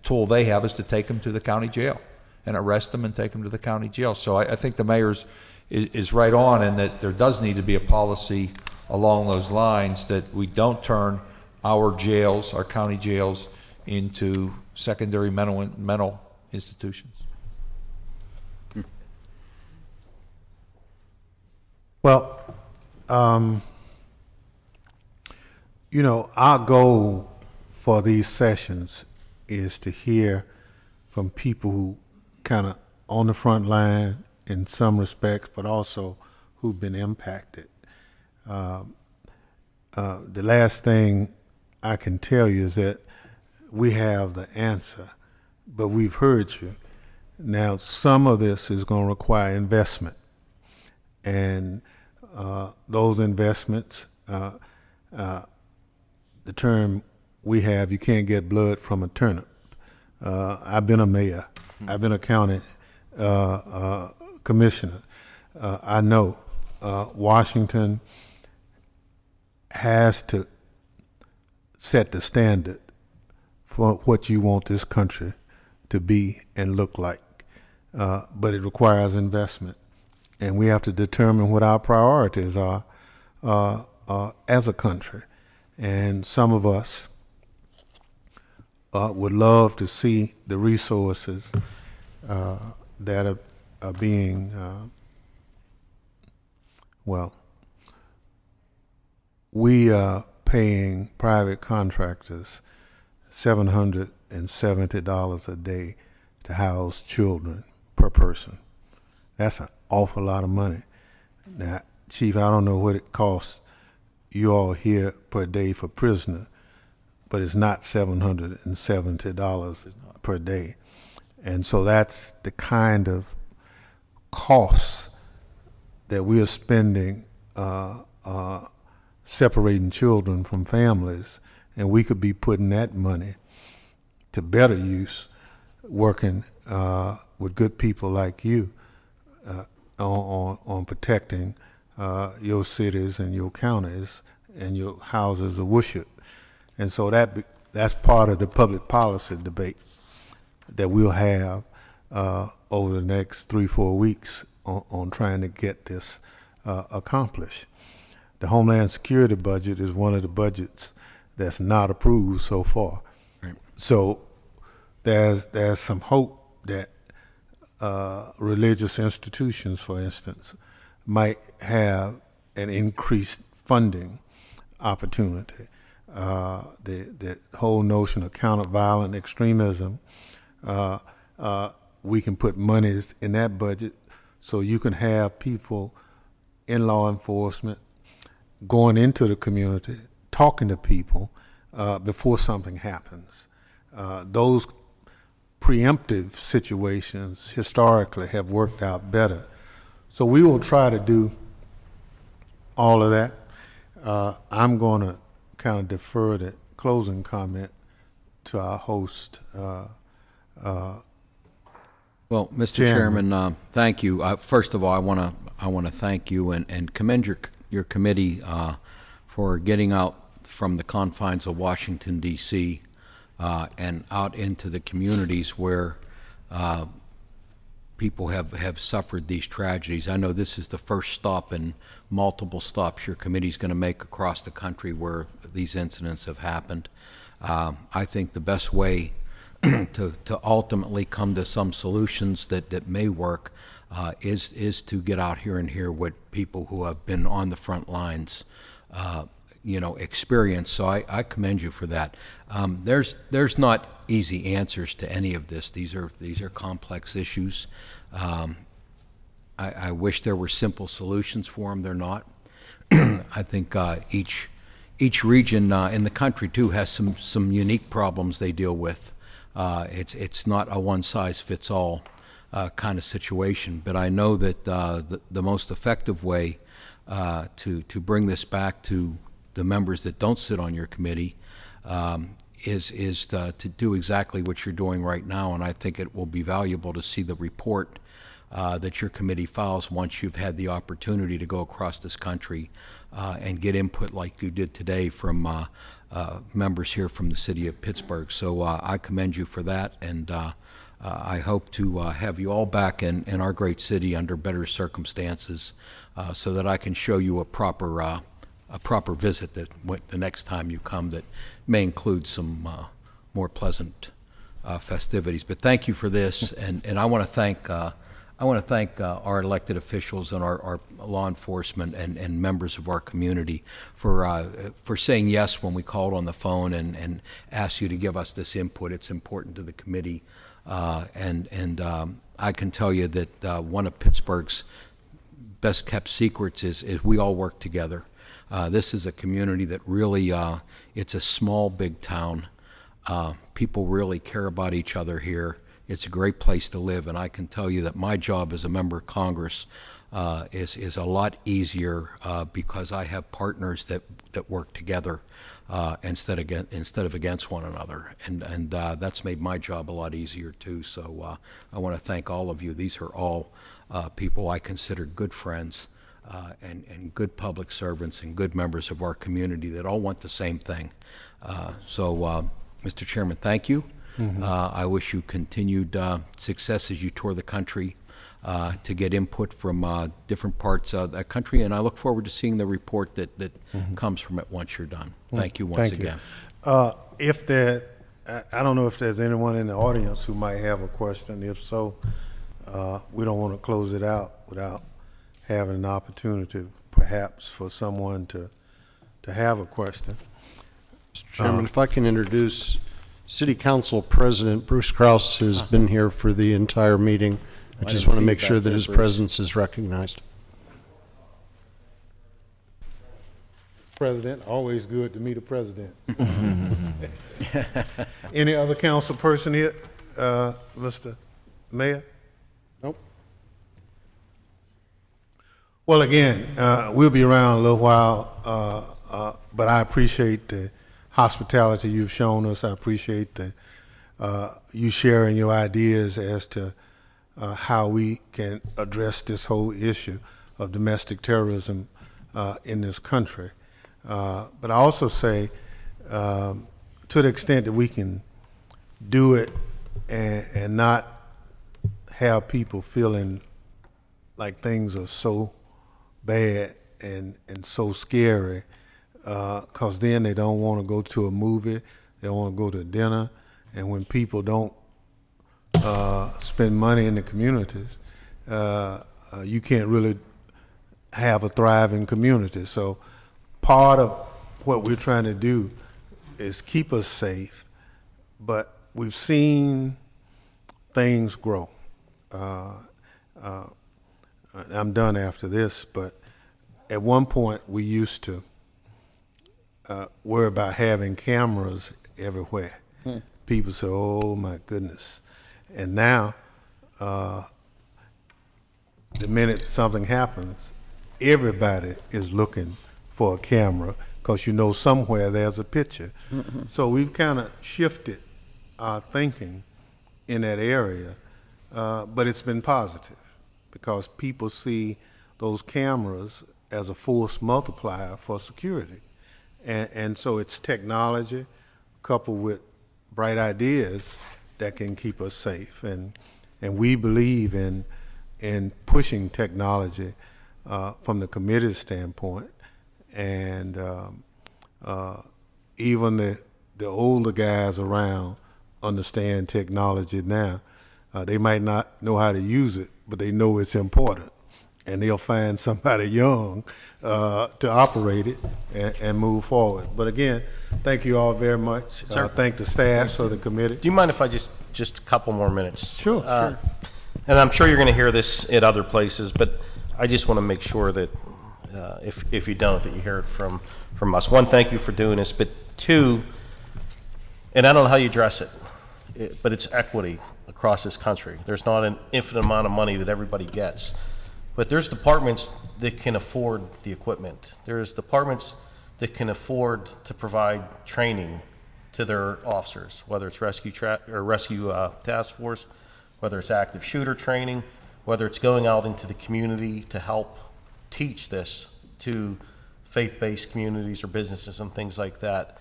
tool they have is to take them to the county jail and arrest them and take them to the county jail. So I think the mayor's is right on, and that there does need to be a policy along those lines that we don't turn our jails, our county jails, into secondary mental institutions. Well, our goal for these sessions is to hear from people who kind of on the front line in some respects, but also who've been impacted. The last thing I can tell you is that we have the answer, but we've heard you. Now, some of this is going to require investment, and those investments, the term we have, you can't get blood from a turnip. I've been a mayor. I've been a county commissioner. I know Washington has to set the standard for what you want this country to be and look like. But it requires investment. And we have to determine what our priorities are as a country. And some of us would love to see the resources that are being, we are paying private contractors $770 a day to house children per person. That's an awful lot of money. Now, Chief, I don't know what it costs you all here per day for prisoner, but it's not $770 per day. And so that's the kind of costs that we are spending separating children from families, and we could be putting that money to better use working with good people like you on protecting your cities and your counties and your houses of worship. And so that's part of the public policy debate that we'll have over the next 3-4 weeks on trying to get this accomplished. The Homeland Security budget is one of the budgets that's not approved so far. Right. So there's some hope that religious institutions, for instance, might have an increased funding opportunity. The whole notion of counter-violent extremism, we can put monies in that budget so you can have people in law enforcement going into the community, talking to people before something happens. Those preemptive situations historically have worked out better So we will try to do all of that. I'm going to kind of defer the closing comment to our host. Well, Mr. Chairman. Chairman, thank you. First of all, I want to thank you and commend your committee for getting out from the confines of Washington, D.C. And out into the communities where people have suffered these tragedies. I know this is the first stop in multiple stops your committee's going to make across the country where these incidents have happened. I think the best way to ultimately come to some solutions that may work is to get out here and hear what people who have been on the front lines experience. So I commend you for that. There's not easy answers to any of this. These are complex issues. I wish there were simple solutions for them. They're not. I think each region in the country too has some unique problems they deal with. It's not a one-size-fits-all kind of situation. But I know that the most effective way to bring this back to the members that don't sit on your committee is to do exactly what you're doing right now, and I think it will be valuable to see the report that your committee files once you've had the opportunity to go across this country and get input like you did today from members here from the city of Pittsburgh. So I commend you for that, and I hope to have you all back in our great city under better circumstances so that I can show you a proper visit that the next time you come that may include some more pleasant festivities. But thank you for this, and I want to thank our elected officials and our law enforcement and members of our community for saying yes when we called on the phone and asked you to give us this input. It's important to the committee, and I can tell you that one of Pittsburgh's best kept secrets is we all work together. This is a community that really, it's a small, big town. People really care about each other here. It's a great place to live, and I can tell you that my job as a member of Congress is a lot easier because I have partners that work together instead of against one another, and that's made my job a lot easier too. So I want to thank all of you. These are all people I consider good friends. And good public servants and good members of our community that all want the same thing. So, Mr. Chairman, thank you. Mm-hmm. I wish you continued success as you tour the country to get input from different parts of the country, and I look forward to seeing the report that mm-hmm. comes from it once you're done. Thank you once again. If there, I don't know if there's anyone in the audience who might have a question. If so, we don't want to close it out without having an opportunity perhaps for someone to have a question. Mr. Chairman, if I can introduce City Council President Bruce Kraus, who's been here for the entire meeting. I just want to make sure that his presence is recognized. President, always good to meet a president. Any other council person here? Mr. Mayor? Nope. Well, again, we'll be around a little while, but I appreciate the hospitality you've shown us. I appreciate you sharing your ideas as to how we can address this whole issue of domestic terrorism in this country. But I also say, to the extent that we can do it and not have people feeling like things are so bad and so scary, because then they don't want to go to a movie, they don't want to go to dinner, and when people don't spend money in the communities, you can't really have a thriving community. So part of what we're trying to do is keep us safe, but we've seen things grow. I'm done after this, but at one point we used to worry about having cameras everywhere. People say, oh my goodness. And now the minute something happens, everybody is looking for a camera because you know somewhere there's a picture. So we've kind of shifted our thinking in that area, but it's been positive because people see those cameras as a force multiplier for security. And so it's technology coupled with bright ideas that can keep us safe. And we believe in pushing technology from the committee standpoint. And even the older guys around understand technology now. They might not know how to use it, but they know it's important. And they'll find somebody young to operate it and move forward. But again, thank you all very much. Thank the staff of the committee. Do you mind if I just a couple more minutes? Sure, sure. And I'm sure you're going to hear this at other places, but I just want to make sure that if you don't, that you hear it from us. One, thank you for doing this, but two, and I don't know how you address it, but it's equity across this country. There's not an infinite amount of money that everybody gets, but there's departments that can afford the equipment. There's departments that can afford to provide training to their officers, whether it's rescue task force, whether it's active shooter training, whether it's going out into the community to help teach this to faith-based communities or businesses and things like that.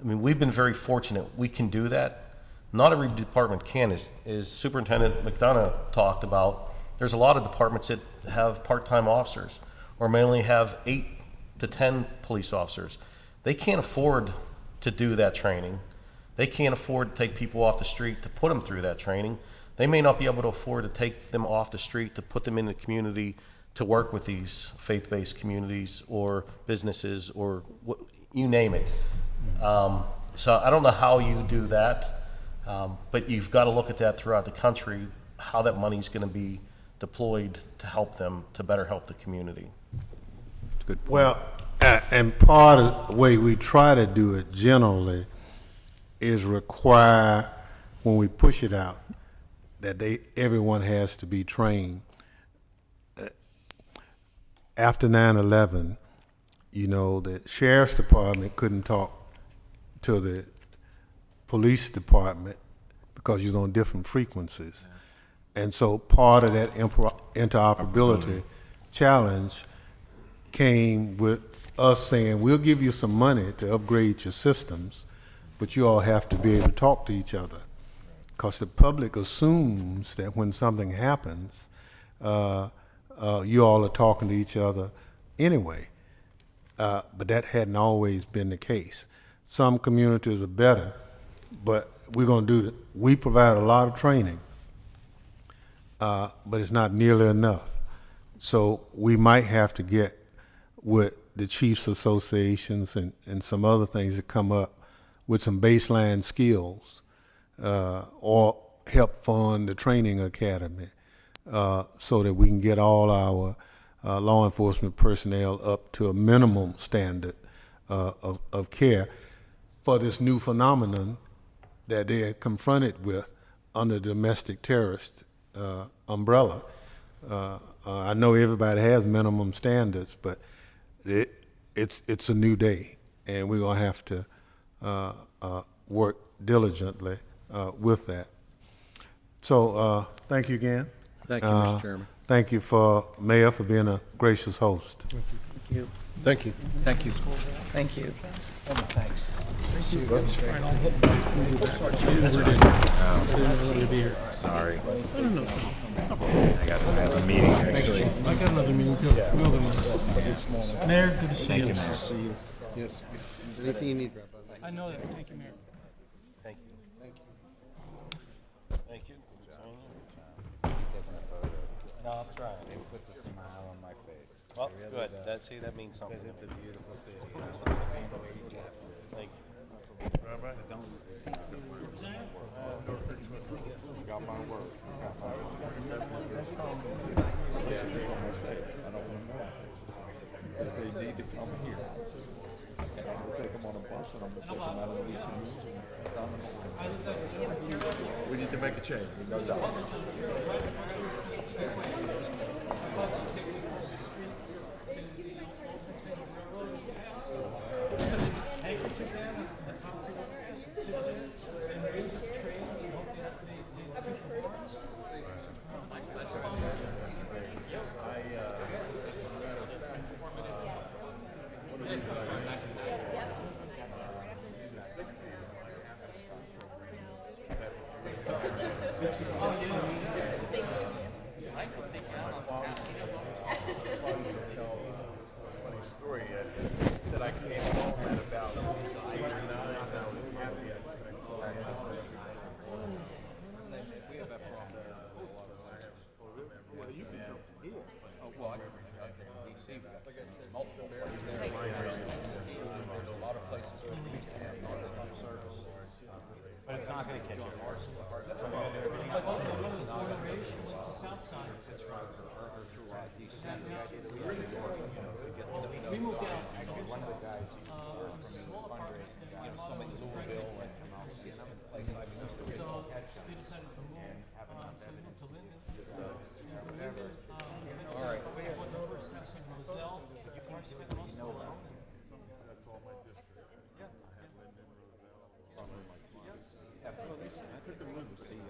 I mean, we've been very fortunate. We can do that. Not every department can. As Superintendent McDonough talked about, there's a lot of departments that have part-time officers or may only have 8 to 10 police officers. They can't afford to do that training. They can't afford to take people off the street to put them through that training. They may not be able to afford to take them off the street to put them in the community to work with these faith-based communities or businesses or you name it. So I don't know how you do that, but you've got to look at that throughout the country, how that money is going to be deployed to help them, to better help the community. That's a good point. Well, and part of the way we try to do it generally is require, when we push it out, that everyone has to be trained. After 9/11, you know, the sheriff's department couldn't talk to the police department because you're on different frequencies. And so part of that interoperability challenge came with us saying, we'll give you some money to upgrade your systems, but you all have to be able to talk to each other. Because the public assumes that when something happens, you all are talking to each other anyway. But that hadn't always been the case. Some communities are better, but we're going to do it. We provide a lot of training, but it's not nearly enough. So we might have to get with the chiefs associations and some other things that come up with some baseline skills, or help fund the training academy, so that we can get all our law enforcement personnel up to a minimum standard of care for this new phenomenon that they are confronted with under the domestic terrorist umbrella. I know everybody has minimum standards, but it's a new day, and we're going to have to work diligently with that. So thank you again. Thank you, Mr. Chairman. Thank you, Mayor, for being a gracious host. Thank you. Thank you. Thank you. Thank you. Thanks. Sorry. I have a meeting, actually. I got another meeting too. Mayor, good to see you. See you. Yes. Anything you need, Rabbi? I know that. Thank you, Mayor. Thank you. Thank you. No, I'm trying. It puts a smile on my face. Well, good. That means something. It's a beautiful city. Thank you. Got my word. They need to come here. And I'm gonna take them on a bus and I'm gonna take them out of these communities. We need to make a change, no doubt. Funny story that I came home at about 8 or 9, and I was happy I couldn't call well, you can come from here. Oh, well, I can bring it up there in D.C. Like I said, multiple barriers there. There's a lot of places where we can have non-stop service. But it's not going to catch you. To South Side. Pittsburgh or through D.C. We moved out. One of the guys, It was a small apartment. some in Louisville and places like this. So they decided to move. So we moved to Linden. And from Linden, All right. we bought the first house in Roselle. Where I spent most of my life. That's all my district. Yeah. I had Linden, Roselle. I took the room to see